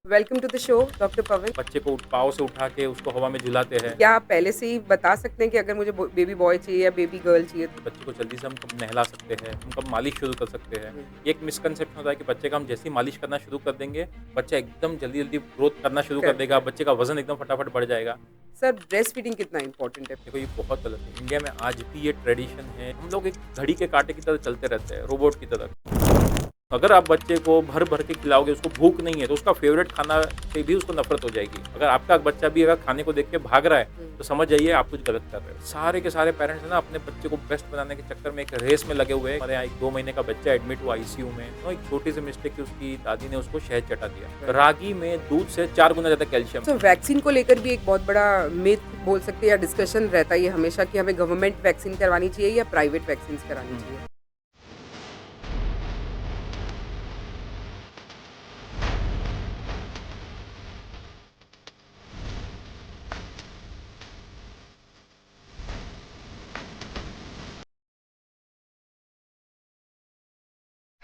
Welcome to the show doctor Pavan. बच्चे को पाँव से उठा के उसको हवा में झुलाते हैं। क्या आप पहले से ही बता सकते हैं कि अगर मुझे बेबी बॉय चाहिए या बेबी गर्ल चाहिए तो? बच्चे को जल्दी से हम कब नहला सकते हैं, हम कब मालिश शुरू कर सकते हैं। हुँ। ये एक मिसकंसेप्शन होता है कि बच्चे का हम जैसे ही मालिश करना शुरू कर देंगे, बच्चा एकदम जल्दी-जल्दी ग्रोथ करना शुरू कर करेक्ट, देगा, करेक्ट। बच्चे का वज़न एकदम फटाफट बढ़ जाएगा। सर ब्रेस्ट फीडिंग कितना इम्पोर्टेंट है? देखो ये बहुत गलत है। इंडिया में आज भी ये ट्रेडिशन है, हम लोग एक घड़ी के काँटे की तरह चलते रहते हैं, रोबोट की तरह। अगर आप बच्चे को भर-भर के खिलाओगे, उसको भूख नहीं है, तो उसका फ़ेवरेट खाना से भी उसको नफ़रत हो जाएगी। अगर आपका बच्चा भी अगर खाने को देख के भाग रहा है, हुँ। तो समझ जाइए आप कुछ गलत कर रहे हो। सारे के सारे पेरेंट्स है ना अपने बच्चे को बेस्ट बनाने के चक्कर में एक रेस में लगे हुए हैं। हमारे यहाँ एक 2 महीने का बच्चा एडमिट हुआ आईसीयू में। तो एक छोटी सी मिस्टेक की उसकी दादी ने उसको शहद चटा दिया। रागी में दूध से 4 गुना ज़्यादा कैल्शियम तो वैक्सीन को लेकर भी एक बहुत बड़ा मिथ बोल सकते हैं या डिस्कशन रहता है ये हमेशा कि हमें गवर्नमेंट वैक्सीन करवानी चाहिए या प्राइवेट वैक्सीन्स करानी है। चाहिए?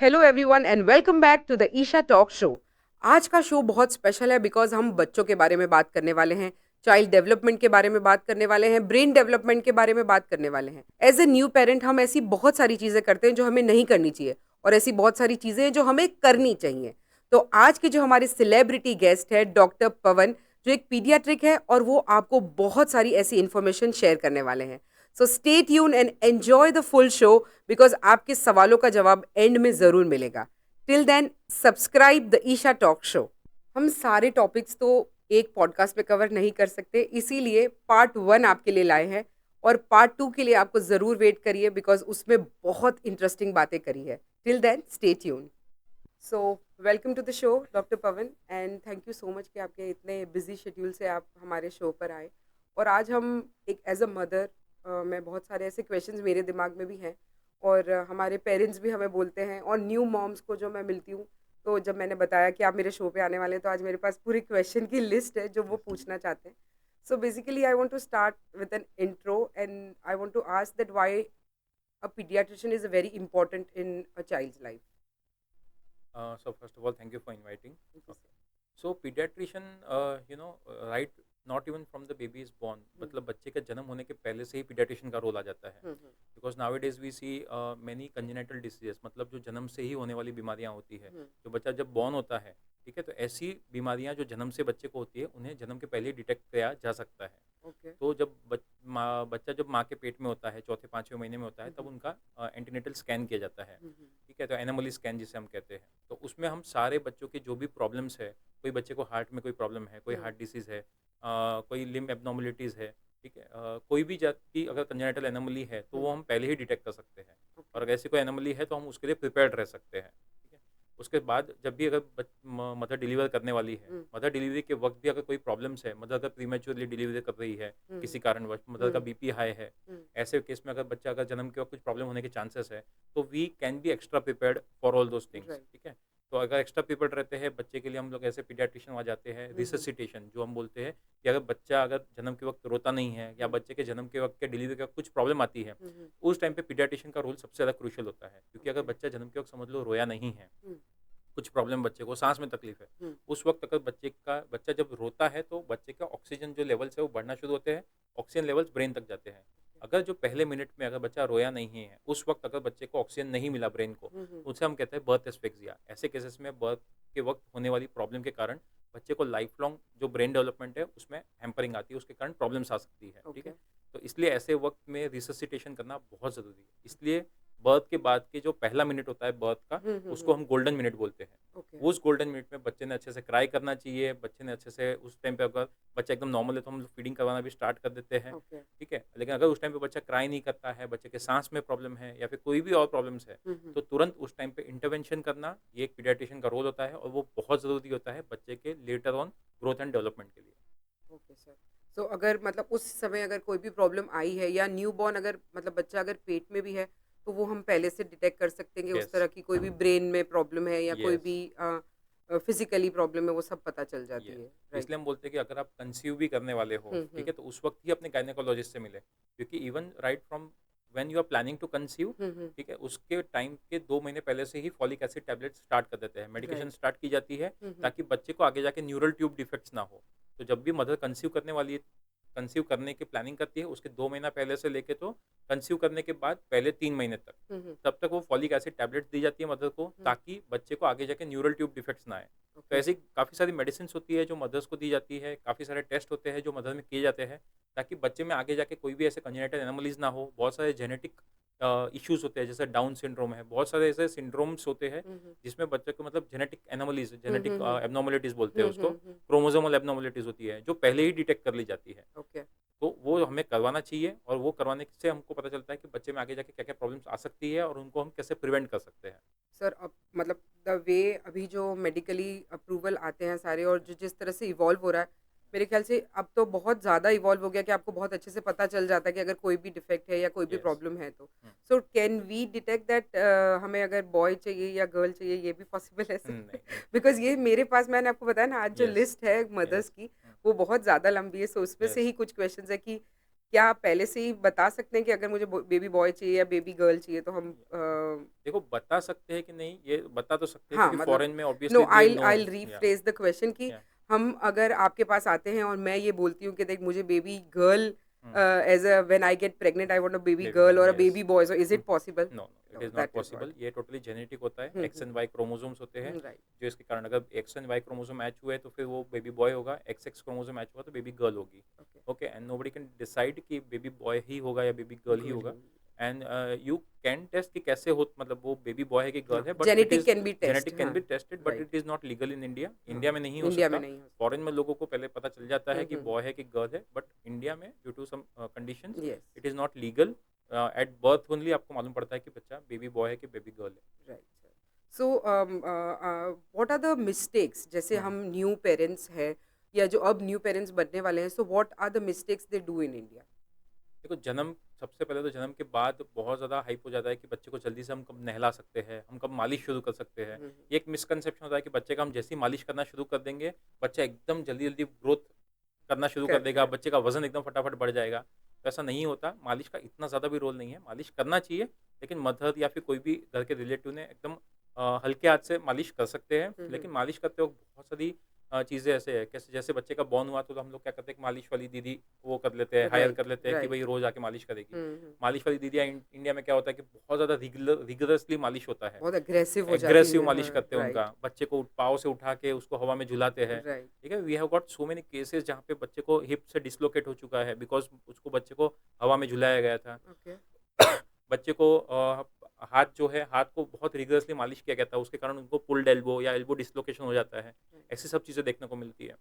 Hello everyone and welcome back to the Isha talk show. आज का शो बहुत स्पेशल है बिकॉज हम बच्चों के बारे में बात करने वाले हैं, चाइल्ड डेवलपमेंट के बारे में बात करने वाले हैं, ब्रेन डेवलपमेंट के बारे में बात करने वाले हैं। एज ए न्यू पेरेंट हम ऐसी बहुत सारी चीज़ें करते हैं जो हमें नहीं करनी चाहिए और ऐसी बहुत सारी चीज़ें हैं जो हमें करनी चाहिए। तो आज के जो हमारे सेलिब्रिटी गेस्ट है डॉक्टर पवन, जो एक पीडियाट्रिक है और वो आपको बहुत सारी ऐसी इन्फॉर्मेशन शेयर करने वाले हैं। So stay tune and enjoy the full show because आपके सवालों का जवाब एंड में ज़रूर मिलेगा। Till then subscribe the Isha talk show. हम सारे टॉपिक्स तो एक पॉडकास्ट पे कवर नहीं कर सकते, इसीलिए पार्ट 1 आपके लिए लाए हैं और पार्ट 2 के लिए आपको ज़रूर वेट करिए बिकॉज उसमें बहुत इंटरेस्टिंग बातें करी है। Till then stay tune. So welcome to the show doctor Pawan and thank you so much कि आपके इतने बिजी शेड्यूल से आप हमारे शो पर आए। और आज हम एक एज अ मदर, मैं बहुत सारे ऐसे क्वेश्चंस मेरे दिमाग में भी हैं और हमारे पेरेंट्स भी हमें बोलते हैं और न्यू मॉम्स को जो मैं मिलती हूँ, तो जब मैंने बताया कि आप मेरे शो पे आने वाले हैं तो आज मेरे पास पूरी क्वेश्चन की लिस्ट है जो वो पूछना चाहते हैं। So basically I want to start with an intro and I want to ask that why a paediatrician is very important in a child's life. So first of all, thank you for inviting. Okay. So pediatrician, right, not even from the baby is born. मतलब बच्चे का जन्म होने के पहले से ही pediatrician का role आ जाता है. Because nowadays we see many congenital diseases, मतलब जो जन्म से ही होने वाली बीमारियां होती है. जो बच्चा जब born होता है, ठीक है, तो ऐसी बीमारियां जो जन्म से बच्चे को होती है, उन्हें जन्म के पहले ही डिटेक्ट किया जा सकता है. तो जब बच्चा जब माँ के पेट में होता है, चौथे पाँचवें महीने में होता है, तब उनका एंटीनेटल स्कैन किया जाता है. ठीक है, तो एनोमली स्कैन जिसे हम कहते हैं, तो उसमें हम सारे बच्चों के जो भी प्रॉब्लम्स है, कोई बच्चे को हार्ट में कोई प्रॉब्लम है, कोई हार्ट डिसीज़ है, कोई लिम्ब एब्नॉर्मलिटीज़ है, ठीक है, कोई भी जात की अगर कंजेनिटल एनोमली है तो वो हम पहले ही डिटेक्ट कर सकते हैं. और अगर ऐसी कोई एनोमली है तो हम उसके लिए प्रिपेयर्ड रह सकते हैं. ठीक है, उसके बाद जब भी अगर मदर डिलीवर करने वाली है, मदर डिलीवरी के वक्त भी अगर कोई प्रॉब्लम्स है, मदर अगर प्रीमेच्योरली डिलीवरी कर रही है किसी कारणवश, मदर का बीपी हाई है, ऐसे केस में अगर बच्चा अगर जन्म के वक्त कुछ प्रॉब्लम होने के चांसेस है, तो we can be extra prepared for all those things. ठीक है, तो अगर एक्स्ट्रा प्रिपेयर्ड रहते हैं बच्चे के लिए, हम लोग ऐसे पीडियाट्रिशियन आ जाते हैं. रिससिटेशन जो हम बोलते हैं कि अगर बच्चा अगर जन्म के वक्त रोता नहीं है या बच्चे के जन्म के वक्त के डिलीवरी का कुछ प्रॉब्लम आती है, उस टाइम पे पीडियाट्रिशियन का रोल सबसे ज़्यादा क्रूशियल होता है. क्योंकि अगर बच्चा जन्म के वक्त समझ लो रोया नहीं है, कुछ प्रॉब्लम बच्चे को सांस में तकलीफ है, उस वक्त अगर बच्चा जब रोता है तो बच्चे का ऑक्सीजन जो लेवल्स है वो बढ़ना शुरू होते हैं, ऑक्सीजन लेवल्स ब्रेन तक जाते हैं. अगर जो पहले मिनट में अगर बच्चा रोया नहीं है, उस वक्त अगर बच्चे को ऑक्सीजन नहीं मिला ब्रेन को, उसे हम कहते हैं बर्थ एस्फिक्सिया. ऐसे केसेस में बर्थ के वक्त होने वाली प्रॉब्लम के कारण बच्चे को लाइफ लॉन्ग जो ब्रेन डेवलपमेंट है उसमें हैम्परिंग आती है, उसके कारण प्रॉब्लम्स आ सकती है. ठीक है, तो इसलिए ऐसे वक्त में रिससिटेशन करना बहुत ज़रूरी है. इसलिए बर्थ के बाद के जो पहला मिनट होता है बर्थ का, उसको हम गोल्डन मिनट बोलते हैं. उस गोल्डन मिनट में बच्चे ने अच्छे से क्राई करना चाहिए. बच्चे ने अच्छे से उस टाइम पे, अगर बच्चा एकदम नॉर्मल है तो हम लोग फीडिंग करवाना भी स्टार्ट कर देते हैं. ठीक है, लेकिन अगर उस टाइम पे बच्चा क्राई नहीं करता है, बच्चे के सांस में प्रॉब्लम है या फिर कोई भी और प्रॉब्लम्स है, तो तुरंत उस टाइम पे इंटरवेंशन करना ये एक पीडियाट्रिशियन का रोल होता है और वो बहुत ज़रूरी होता है बच्चे के later on growth and development के लिए. Okay sir. सो अगर मतलब उस समय अगर कोई भी प्रॉब्लम आई है या न्यू बॉर्न अगर मतलब बच्चा अगर पेट में भी है, तो वो हम पहले से डिटेक्ट कर सकते हैं कि उस यस, तरह की कोई भी ब्रेन में प्रॉब्लम है या कोई यस, भी फिजिकली प्रॉब्लम है, वो सब पता चल जाती ये है, तो राइट? इसलिए हम बोलते हैं कि अगर आप कंसीव भी करने वाले हो, ठीक है, तो उस वक्त ही अपने गायनेकोलॉजिस्ट से मिले. क्योंकि even right from when you are planning to conceive, hmm. ठीक है, उसके टाइम के 2 महीने पहले से ही फॉलिक एसिड टैबलेट स्टार्ट कर देते हैं, मेडिकेशन राइट। स्टार्ट की जाती है, हम्म। ताकि बच्चे को आगे जाके न्यूरल ट्यूब डिफेक्ट्स ना हो। तो जब भी मदर कंसीव करने वाली है, कंसीव करने की प्लानिंग करती है, उसके 2 महीना पहले से लेके तो कंसीव करने के बाद पहले 3 महीने तक, हम्म। तब तक वो फॉलिक एसिड टैबलेट्स दी जाती है मदर को, ताकि बच्चे को आगे जाके न्यूरल ट्यूब डिफेक्ट्स ना आए। तो ओके। ऐसी काफ़ी सारी मेडिसिन होती है जो मदर्स को दी जाती है, काफ़ी सारे टेस्ट होते हैं जो मदर में किए जाते हैं, ताकि बच्चे में आगे जाके कोई भी ऐसे कंजेनिटल एनोमलीज ना हो। बहुत सारे जेनेटिक इश्यूज होते हैं, जैसे डाउन सिंड्रोम है, बहुत सारे ऐसे सिंड्रोम्स होते हैं हम्म। जिसमें बच्चे को मतलब जेनेटिक एनोमलीज, जेनेटिक हम्म। एबनॉर्मलिटीज बोलते हैं उसको, हम्म। क्रोमोसोमल एबनॉर्मलिटीज होती है जो पहले ही डिटेक्ट कर ली जाती है। ओके। तो वो हमें करवाना चाहिए, और वो करवाने से हमको पता चलता है कि बच्चे में आगे जाके क्या क्या प्रॉब्लम्स आ सकती है और उनको हम कैसे प्रिवेंट कर सकते हैं। सर अब मतलब द वे अभी जो मेडिकली अप्रूवल आते हैं सारे और जो जिस तरह से इवॉल्व हो रहा है, मेरे ख्याल से अब तो बहुत ज़्यादा इवॉल्व हो गया कि आपको बहुत अच्छे से पता चल जाता है कि अगर कोई भी डिफेक्ट है या कोई भी यस। प्रॉब्लम है तो so can we detect that हमें अगर बॉय चाहिए या गर्ल चाहिए, ये भी पॉसिबल है सर? नहीं, नहीं। बिकॉज ये मेरे पास, मैंने आपको बताया ना, आज जो यस। लिस्ट है मदर्स यस। की वो बहुत ज़्यादा लंबी है, सो उसमें से यस। ही कुछ क्वेश्चंस है कि क्या आप पहले से ही बता सकते हैं कि अगर मुझे बेबी बॉय चाहिए या बेबी गर्ल चाहिए तो हम देखो, बता सकते हैं कि नहीं, ये बता तो सकते हैं, हाँ, क्योंकि मतलब फॉरेन में no, obviously they I know. I या रीफ्रेज द क्वेश्चन कि या हम अगर आपके पास आते हैं और मैं ये बोलती हूँ कि देख मुझे baby girl hmm, as a when I get pregnant I want a baby baby girl girl, और uh yes. Baby boy, so is hmm, it possible? No, no, it no, is not that is what. Possible. ये totally genetic होता है, x hmm. And y chromosomes होते हैं, right. जो इसके कारण अगर x and y chromosome match हुए तो फिर वो बेबी बॉय होगा, एक्स एक्स क्रोमोसोम मैच हुआ तो बेबी गर्ल होगी। Okay. Okay, and nobody can decide कि बेबी बॉय ही होगा या बेबी गर्ल ही गर्ल ही होगा। होगी। एंड यू कैन टेस्ट कि कैसे हो, मतलब वो बेबी बॉय है कि गर्ल हाँ, है, but it genetic is can be test, genetic can हाँ। Be tested, but right. It is not legal in India. हाँ, इंडिया में नहीं हो इंडिया में सकता। नहीं हो फॉरेन में लोगों को पहले पता चल जाता है कि सकता। बॉय है कि गर्ल है, बट इंडिया में due to some conditions yes. It is not legal. At birth only आपको मालूम पड़ता है कि बच्चा बेबी बॉय है कि बेबी गर्ल है। Right sir. So what are the mistakes, जैसे हम्म। हम न्यू पेरेंट्स हैं या जो अब न्यू पेरेंट्स बनने वाले हैं, so what are the mistakes they do in India? देखो, जन्म, सबसे पहले तो जन्म के बाद बहुत ज़्यादा हाइप हो जाता है कि बच्चे को जल्दी से हम कब नहला सकते हैं, हम कब मालिश शुरू कर सकते हैं। ये एक मिसकंसेप्शन होता है कि बच्चे का हम जैसे ही मालिश करना शुरू कर देंगे, बच्चा एकदम जल्दी जल्दी ग्रोथ करना शुरू कर देगा, करते हैं। बच्चे का वजन एकदम फटाफट बढ़ जाएगा। तो ऐसा नहीं होता, मालिश का इतना ज़्यादा भी रोल नहीं है, मालिश करना चाहिए, लेकिन मदर या फिर कोई भी घर के रिलेटिव ने एकदम हल्के हाथ से मालिश कर सकते हैं। लेकिन मालिश करते वक्त बहुत सारी चीज़ें ऐसे है, कैसे जैसे बच्चे का बॉर्न हुआ तो हम लोग क्या करते हैं कि मालिश वाली दीदी वो कर लेते हैं, हायर कर राइट, लेते हैं कि राइट। भाई रोज़ आके मालिश करेगी। हम्म। मालिश वाली दीदियाँ इंडिया में क्या होता है कि बहुत ज़्यादा रिगरसली मालिश होता है, बहुत अग्रेसिव हो जाती एग्रेसिव है, हाँ। मालिश करते हैं उनका, राइट। बच्चे को पाँव से उठा के उसको हवा में झुलाते हैं। राइट। ठीक है, we have got so many cases जहाँ पे बच्चे को हिप से डिसलोकेट हो चुका है, बिकॉज़ उसको बच्चे को हवा में झुलाया गया था। ओके। बच्चे को हाथ जो है, हाथ को बहुत रिगरसली मालिश किया गया था, उसके कारण उनको पुल्ड एल्बो या एल्बो डिसलोकेशन हो जाता है। ऐसी सब चीज़ें देखने को मिलती है।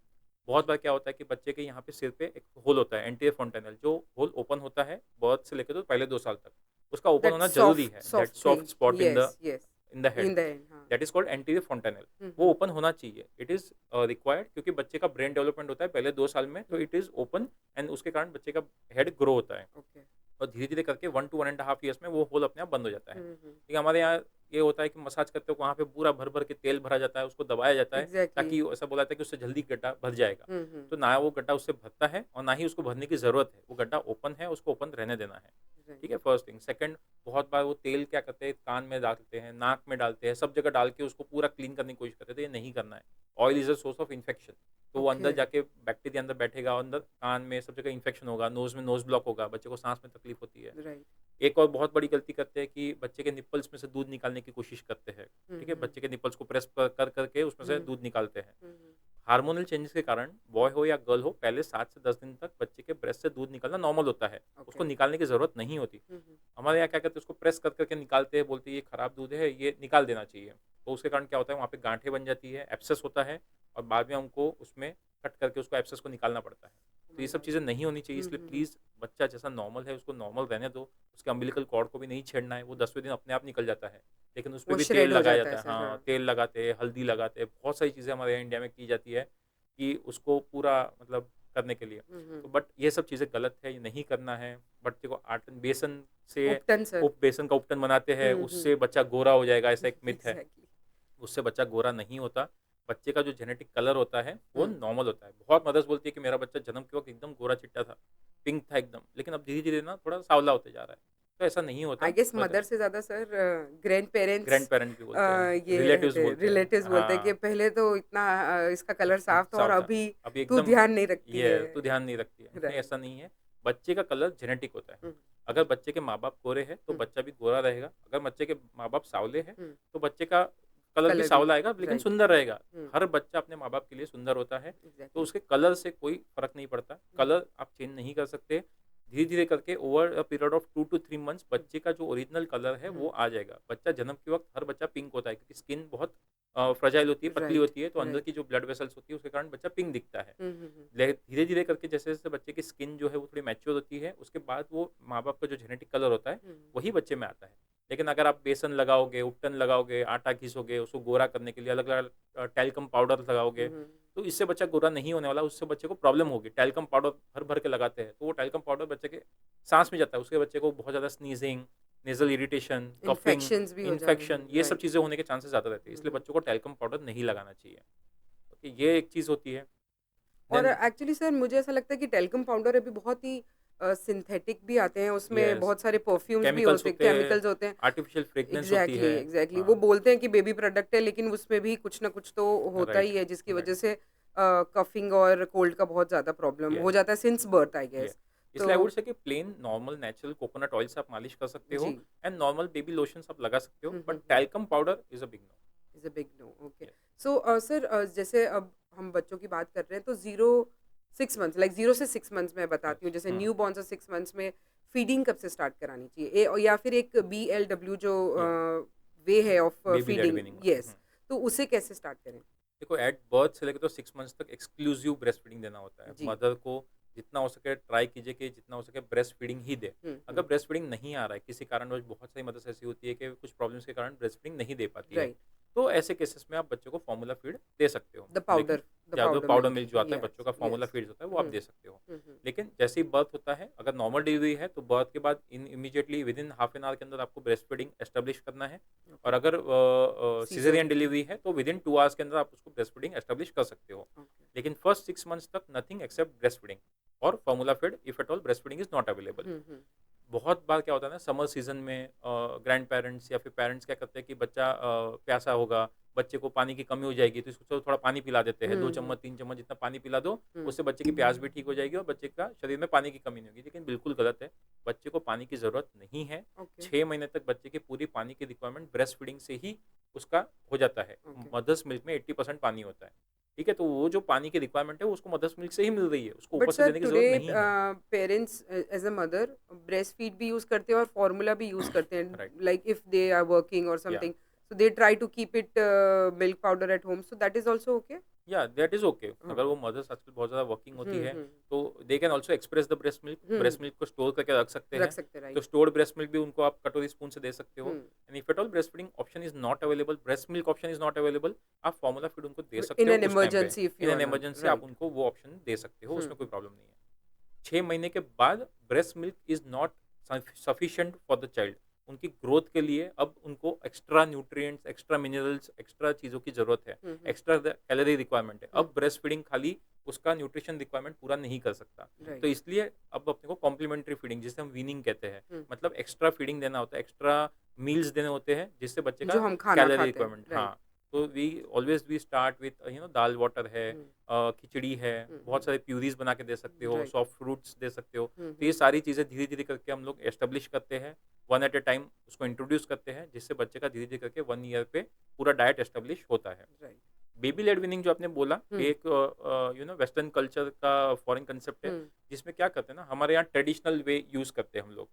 बहुत बार क्या होता है कि बच्चे के यहाँ पे सिर पे एक होल होता है, एंटीरियर फोंटेनल, जो होल ओपन होता है बर्थ से लेकर तो पहले 2 साल तक। उसका ओपन दैट होना ज़रूरी है, that soft soft thing. Spot yes, yes. In the head, in the end, हाँ। That is called anterior fontanelle. वो हम्म। ओपन होना चाहिए। इट इज़ रिक्वायर्ड, क्योंकि बच्चे का ब्रेन डेवलपमेंट होता है पहले 2 साल में, तो इट इज़ ओपन, एंड उसके कारण बच्चे का हेड ग्रो होता है। ओके। और धीरे-धीरे करके 1 टू 1 एंड हाफ ईयर्स में वो होल अपने आप बंद हो जाता है। हम्म। ठीक है, हमारे यहाँ ये होता है कि मसाज करते वक़्त वहाँ पे पूरा भर-भर के तेल भरा जाता है, उसको दबाया जाता है, एग्जैक्टली। ताकि ऐसा बोला जाता है कि उससे जल्दी गड्ढा भर जाएगा। हम्म। तो ना वो गड्ढा उससे भरता है और ना ही उसको भरने की ज़रूरत है। वो गड्ढा ओपन है, उसको ओपन रहने देना है। राइट। ठीक है, फर्स्ट थिंग। सेकंड, बहुत बार वो तेल क्या करते हैं, कान में डालते हैं, नाक में डालते हैं, सब जगह डाल के उसको पूरा क्लीन करने की कोशिश करते हैं, तो ये नहीं करना है। Oil is a source of infection. तो वो अंदर ओके। जाके बैक्टीरिया अंदर बैठेगा, अंदर कान में सब जगह इन्फेक्शन होगा, नोज़ में नोज़ ब्लॉक होगा, बच्चे को साँस में तकलीफ होती है। राइट। एक और बहुत बड़ी गलती करते हैं कि बच्चे के निप्पल्स में से दूध निकालने की कोशिश करते हैं। ठीक है, हम्म। बच्चे के निप्पल्स को प्रेस कर करके उसमें से हम्म। दूध निकालते हैं। हम्म। हार्मोनल चेंजेस के कारण, बॉय हो या गर्ल हो, पहले 7 से 10 दिन तक बच्चे के ब्रेस्ट से दूध निकलना नॉर्मल होता है। उसको ओके। निकालने की ज़रूरत नहीं होती। हम्म। हमारे यहाँ क्या करते हैं, उसको प्रेस कर करके निकालते हैं, बोलते हैं ये खराब दूध है, ये निकाल देना चाहिए। तो उसके कारण क्या होता है, वहाँ पे गांठें बन जाती है, एब्सेस होता है, और बाद में हमको उसमें कट करके उसको एब्सेस को निकालना पड़ता है। तो ये सब चीज़ें नहीं होनी चाहिए, इसलिए हम्म। प्लीज़ बच्चा जैसा नॉर्मल है उसको नॉर्मल रहने दो। उसके अम्बिलिकल कॉर्ड को भी नहीं छेड़ना है, वो 10वें दिन अपने आप निकल जाता है। लेकिन उसपे वो भी तेल श्रेड हो लगाया जाता है जाता है, सर, हाँ, हाँ। तेल लगाते हैं, हल्दी लगाते हैं, बहुत सारी चीज़ें हमारे यहाँ इंडिया में की जाती है कि उसको पूरा मतलब करने के लिए। हम्म। तो बट ये सब चीज़ें गलत है, ये नहीं करना है। बच्चे को आटन बेसन से उपटन सर। बेसन का उपटन बनाते हैं, हम्म। उससे बच्चा गोरा हो जाएगा, ऐसा एक मिथ है। एग्जैक्टली। उससे बच्चा गोरा नहीं होता। बच्चे का जो जेनेटिक कलर होता है वो हम्म। नॉर्मल होता है। बहुत मदर्स बोलती है कि मेरा बच्चा जन्म के वक़्त एकदम गोरा-चिट्टा था, पिंक था एकदम, लेकिन अब धीरे-धीरे ना थोड़ा साँवला होते जा रहा है। तो ऐसा नहीं होता। आई गेस बट मदर से ज़्यादा sir grand parents grand parent भी बोलते हैं, ये रिलेटिव्स बोलते हैं। रिलेटिव्स बोलते हैं कि हाँ, पहले तो इतना इसका कलर साफ था और साफ था, अभी अभी तू एकदम ध्यान नहीं रखती ये है। तो ध्यान नहीं रखती है। नहीं, राइट। ऐसा नहीं है। बच्चे का कलर जेनेटिक होता है। हुँ, अगर बच्चे के माँ-बाप गोरे हैं, तो हुँ, बच्चा भी गोरा रहेगा। अगर बच्चे के माँ-बाप साँवले हैं, हुँ, तो बच्चे का कलर भी कलर भी साँवला आएगा, लेकिन राइट। सुंदर रहेगा। हुँ, हर बच्चा अपने माँ-बाप के लिए सुंदर होता है, तो एग्ज़ैक्टली। उसके कलर से कोई फ़र्क नहीं पड़ता। हुँ, कलर आप चेंज नहीं कर सकते। धीरे-धीरे करके over a period of 2 to 3 months hmm, बच्चे का जो ओरिजिनल कलर है, हुँ, वो आ जाएगा। बच्चा जन्म के वक़्त हर बच्चा पिंक होता है, क्योंकि स्किन बहुत फ्रेजाइल होती है, पतली राइट, होती है, तो अंदर राइट। की जो ब्लड वेसल्स होती है, उसके कारण बच्चा पिंक दिखता है। हुँ, हुँ, हुँ, धीरे-धीरे करके जैसे-जैसे बच्चे की स्किन जो है वो थोड़ी मैच्योर होती है, उसके बाद वो माँ-बाप का जो जेनेटिक कलर होता है, हुँ, वही बच्चे में आता है। लेकिन अगर आप बेसन लगाओगे, उपटन लगाओगे, आटा घिसोगे, उसको गोरा करने के लिए अलग-अलग टैल्कम पाउडर लगाओगे, हुँ, हुँ, तो इससे बच्चा गोरा नहीं होने वाला, उससे बच्चे को प्रॉब्लम होगी। टैल्कम पाउडर भर-भर के लगाते हैं, तो वो टैल्कम पाउडर बच्चे के साँस में जाता है, उसके बच्चे को बहुत ज़्यादा sneezing, nasal irritation, coughing, infections भी हो जा रहे इन्फेक्शन, हैं, ये सब राइट। चीज़ें होने के चांसेस ज़्यादा रहते हैं। हुँ, इसलिए हुँ। बच्चों को टैल्कम पाउडर नहीं लगाना चाहिए। ओके, ये एक चीज़ होती है। और देन एक्चुअली सर मुझे ऐसा लगता है कि टैल्कम पाउडर अभी बहुत ही सिंथेटिक भी आते हैं, उसमें यस, बहुत सारे परफ्यूम्स भी केमिकल्स होते हैं, होते हैं, केमिकल्स होते हैं। आर्टिफ़िशियल फ्रेग्रेंस होती एग्ज़ैक्टली, है। एग्ज़ैक्टली। वो हाँ, बोलते हैं कि बेबी प्रोडक्ट है, लेकिन उसमें भी कुछ ना कुछ तो होता राइट, ही है, जिसकी राइट, वजह से कफिंग और कोल्ड का बहुत ज़्यादा प्रॉब्लम हो यस, जाता है सिंस बर्थ आई ये गेस। तो इसलिए आई वुड से कि plain normal natural coconut oil से आप मालिश कर सकते हो जी। एंड नॉर्मल बेबी लोशन्स आप लगा सकते हो, hmm, but hmm, hmm. Talcum powder is a big no. Is a big no, okay. Yes, so sir जैसे अब हम बच्चों की बात कर रहे हैं तो 0 6 मंथ्स लाइक 0 से 6 मंथ्स मैं बताती यस, हूँ, जैसे हुँ, न्यू बॉर्न से 6 मंथ्स में फीडिंग कब से स्टार्ट करानी चाहिए? या फिर एक बीएलडब्ल्यू जो या वे है of baby led feeding, weaning का। यस, तो उसे कैसे स्टार्ट करें? देखो एट बर्थ से लेकर तो 6 मंथ्स तक एक्सक्लूसिव ब्रेस्ट फीडिंग देना होता है। जी। मदर को जितना हो सके ट्राई कीजिए कि जितना हो सके ब्रेस्ट फीडिंग ही दे। हुँ, अगर हुँ। ब्रेस्ट फीडिंग नहीं आ रहा है किसी कारणवश, बहुत सारी मदर्स ऐसी होती है कि कुछ प्रॉब्लम्स के कारण ब्रेस्ट फीडिंग नहीं दे पाती है। राइट। तो ऐसे केसेस में आप बच्चों को फॉर्मूला फीड दे सकते हो। लेकिन द या तो पाउडर पाउडर मिल्क, मिल्क जो आता है बच्चों यस, का फॉर्मूला यस। फीड्स होता है, वो आप हुँ, दे सकते हो। हुँ, हुँ। लेकिन जैसे ही बर्थ होता है, अगर नॉर्मल डिलीवरी है तो बर्थ के बाद in immediately within half an hour के अंदर आपको ब्रेस्ट फीडिंग एस्टेब्लिश करना है। और ओके, अगर सिज़ेरियन सीज़र डिलीवरी है तो विद इन 2 आवर्स के अंदर आप उसको ब्रेस्ट फीडिंग एस्टेब्लिश कर सकते हो। ओके। लेकिन फर्स्ट 6 मंथ्स तक नथिंग एक्सेप्ट ब्रेस्ट फीडिंग और formula feed if at all breast feeding is not available. हुँ, हुँ। बहुत बार क्या होता है ना, समर सीज़न में ग्रैंड पेरेंट्स या फिर पेरेंट्स क्या करते हैं कि बच्चा प्यासा होगा, बच्चे को पानी की कमी हो जाएगी, तो इसको चलो थोड़ा पानी पिला देते हैं। 2 हुँ, हुँ, चम्मच 3 चम्मच जितना पानी पिला दो, हुँ। उससे बच्चे की प्यास भी ठीक हो जाएगी और बच्चे का शरीर में पानी की कमी नहीं होगी। लेकिन बिल्कुल गलत है, बच्चे को पानी की ज़रूरत नहीं है। ओके, 6 महीने तक बच्चे की पूरी पानी की रिक्वायरमेंट ब्रेस्ट फीडिंग से ही उसका हो जाता है। ओके। मदर्स मिल्क में 80% पानी होता है। ठीक है? तो वो जो पानी की रिक्वायरमेंट है, वो उसको मदर्स मिल्क से ही मिल रही है, उसको ऊपर बट से सर देने की टुडे ज़रूरत नहीं है। Parents as a mother breast feed भी यूज करते हैं और फॉर्मूला भी यूज करते हैं, right, like if they are working और या something, so they try to keep it milk powder at home, so that is also okay. Yeah that is okay. अगर ओके। वो मदर्स आजकल बहुत ज़्यादा वर्किंग होती है, हम्म। तो they can also express the breast milk को store करके रख सकते रख हैं। सकते, तो राइट। स्टोर्ड ब्रेस्ट मिल्क भी उनको आप कटोरी स्पून से दे सकते हो। Hmm. And if at all breast feeding option is not available, breast milk option is not available, आप फॉर्मूला फीड उनको दे सकते इन हो एन उस टाइम पे। Emergency if in you and are not, emergency आप राइट। उनको वो ऑप्शन दे सकते हो, उसमें कोई हम्म। प्रॉब्लम नहीं है। 6 महीने के बाद breast milk is not sufficient for the child. उनकी ग्रोथ के लिए अब उनको extra nutrients, extra minerals, extra चीज़ों की ज़रूरत है, हम्म। एक्स्ट्रा कैलोरी रिक्वायरमेंट है। हम्म। अब ब्रेस्ट फीडिंग खाली उसका न्यूट्रिशन रिक्वायरमेंट पूरा नहीं कर सकता। तो राइट। इसलिए अब अपने को कॉम्प्लीमेंट्री फीडिंग, जिसे हम वीनिंग कहते हैं, हम्म। मतलब एक्स्ट्रा फीडिंग देना होता है, एक्स्ट्रा मील्स देने होते हैं, जिससे बच्चे का जो हम खाना कैलोरी खाते हैं, रिक्वायरमेंट, राइट। हाँ। तो we start with dal water है, हम्म। खिचड़ी है, बहुत हम्म। सारे प्यूरीज बना के दे सकते हो, राइट। सॉफ्ट फ्रूट्स दे सकते हो। तो ये हम्म। सारी चीज़ें धीरे-धीरे करके हम लोग एस्टेब्लिश करते हैं, वन एट अ टाइम उसको इंट्रोड्यूस करते हैं, जिससे बच्चे का धीरे-धीरे करके 1 ईयर पे पूरा डाइट एस्टेब्लिश होता है। राइट। बेबी लेड वीनिंग जो आपने बोला, हम्म। एक वेस्टर्न कल्चर का फॉरेन कंसेप्ट है, हम्म। जिसमें क्या करते हैं ना, हमारे यहाँ ट्रेडिशनल वे यूज़ करते हैं हम लोग।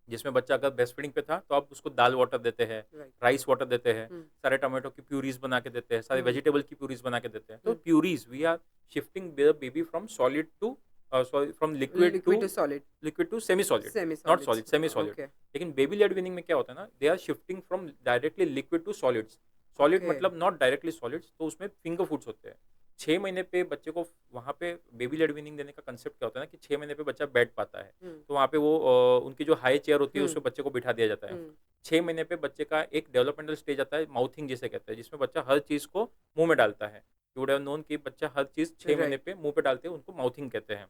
जिसमें बच्चा अगर ब्रेस्ट फीडिंग पे था, तो आप उसको दाल वाटर देते हैं, राइट। राइस वाटर देते हैं, हम्म। सारे टोमेटो की प्यूरीज़ बना के देते हैं, सारे हम्म। वेजिटेबल की प्यूरीज़ बना के देते हैं। तो hmm. Purees we are shifting the baby from solid to sorry from liquid to solid. Liquid to semi solid, semi not solids, solid, semi solid. Okay. लेकिन बेबी लेड वीनिंग में क्या होता है ना, they are shifting from directly liquid to solids. Solid okay. मतलब not directly solids, तो उसमें finger foods होते हैं। 6 महीने पे बच्चे को वहाँ पे बेबी लेड वीनिंग देने का कंसेप्ट क्या होता है ना, कि 6 महीने पे बच्चा बैठ पाता है। हम्म। तो वहाँ पे वो उनकी जो हाई चेयर होती है, हम्म। उसमें बच्चे को बिठा दिया जाता है। हम्म। 6 महीने पे बच्चे का एक डेवलपमेंटल स्टेज आता है, माउथिंग जिसे कहते हैं, जिसमें बच्चा हर चीज़ को मुँह में डालता है। यू वुड हैव नोन कि बच्चा हर चीज़ 6 महीने राइट। पे मुँह पे डालते हैं, उनको माउथिंग कहते हैं।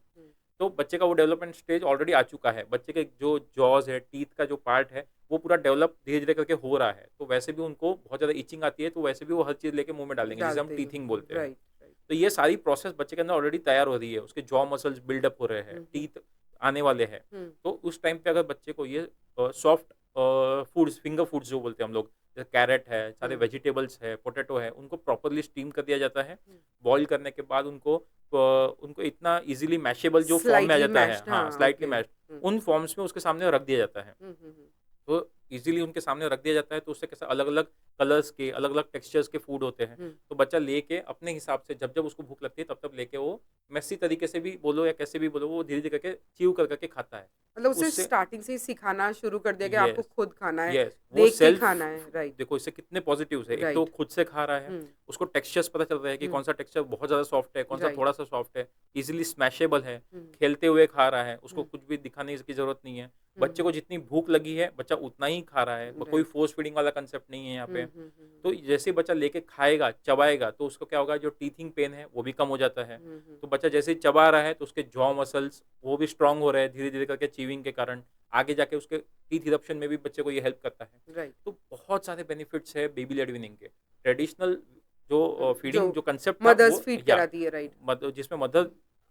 तो बच्चे का वो डेवलपमेंट स्टेज ऑलरेडी आ चुका है। बच्चे के जो जॉज़ है, टीथ का जो पार्ट है, वो पूरा डेवलप धीरे-धीरे करके हो रहा है। तो वैसे भी उनको बहुत ज़्यादा इचिंग आती है, तो वैसे भी वो हर चीज़ लेके मुँह में डालेंगे, जिसे हम डालते ही टीथिंग होंगे, बोलते हैं। Right, right. तो ये सारी प्रोसेस बच्चे के अंदर ऑलरेडी तैयार हो रही है, उसके जॉ मसल्स बिल्डअप हो रहे हैं, हुँ, हुँ, टीथ आने वाले हैं। हुँ, तो उस टाइम पे अगर बच्चे को ये सॉफ्ट फूड्स, फिंगर फूड्स जो बोलते हैं हम लोग, जैसे कैरट है, सारे हुँ, वेजिटेबल्स है, पोटैटो है, उनको प्रॉपर्ली स्टीम कर दिया जाता है। हुँ। बॉयल करने के बाद उनको इतना ईज़िली मैशेबल जो फॉर्म में आ स्लाइटली जाता है, मैश्ड, हाँ, हाँ, स्लाइटली ओके। मैश्ड, हुँ, उन फॉर्म्स में उसके सामने रख दिया जाता है। हुँ, हुँ, हुँ। तो ईज़िली उनके सामने रख दिया जाता है, तो उससे कैसा अलग-अलग कलर्स के, अलग-अलग टेक्सचर्स के फूड होते हैं। हुँ। तो बच्चा लेके अपने हिसाब से जब-जब उसको भूख लगती है, तब-तब लेके वो मेसी तरीके से भी बोलो या कैसे भी बोलो, वो धीरे-धीरे करके च्यू कर के खाता है। मतलब उसे उससे स्टार्टिंग से ही सिखाना शुरू कर दिया कि आपको यस, खुद खाना है, यस, वो देख के सेल्फ खाना है, राइट, देखो इससे कितने पॉज़िटिव्स है। एक तो राइट। खुद से खा रहा है, हुँ, उसको टेक्सचर्स पता चल रहा है कि हुँ, कौन-सा टेक्सचर बहुत ज़्यादा सॉफ्ट है, कौन-सा राइट। थोड़ा-सा सॉफ्ट है, ईज़िली स्मैशेबल है, हुँ, खेलते हुए खा रहा है, उसको हुँ, कुछ भी दिखाने की ज़रूरत नहीं है। हुँ, बच्चे हुँ, को जितनी भूख लगी है, बच्चा उतना ही खा रहा है, ब कोई राइट। फ़ोर्स फीडिंग वाला कांसेप्ट नहीं है यहाँ हुँ, पे। हुँ, हुँ, तो जैसे ही बच्चा लेके खाएगा, चबाएगा, तो उसको क्या होगा, जो टीथिंग पेन है, वो भी कम हो जाता है। हुँ, हुँ, तो बच्चा जैसे ही चबा रहा है, तो उसके जॉ मसल्स वो भी स्ट्रॉन्ग हो रहे हैं धीरे-धीरे करके च्यूइंग के कारण। आगे जाके उसके टीथ इरप्शन में भी बच्चे को ये हेल्प करता है। राइट। तो बहुत सारे बेनिफिट्स है बेबी लेड वीनिंग के। ट्रेडिशनल जो हुँ, फीडिंग जो जो कांसेप्ट था मदर्स वो फीड या कराती है, राइट, मद जिसमें मदर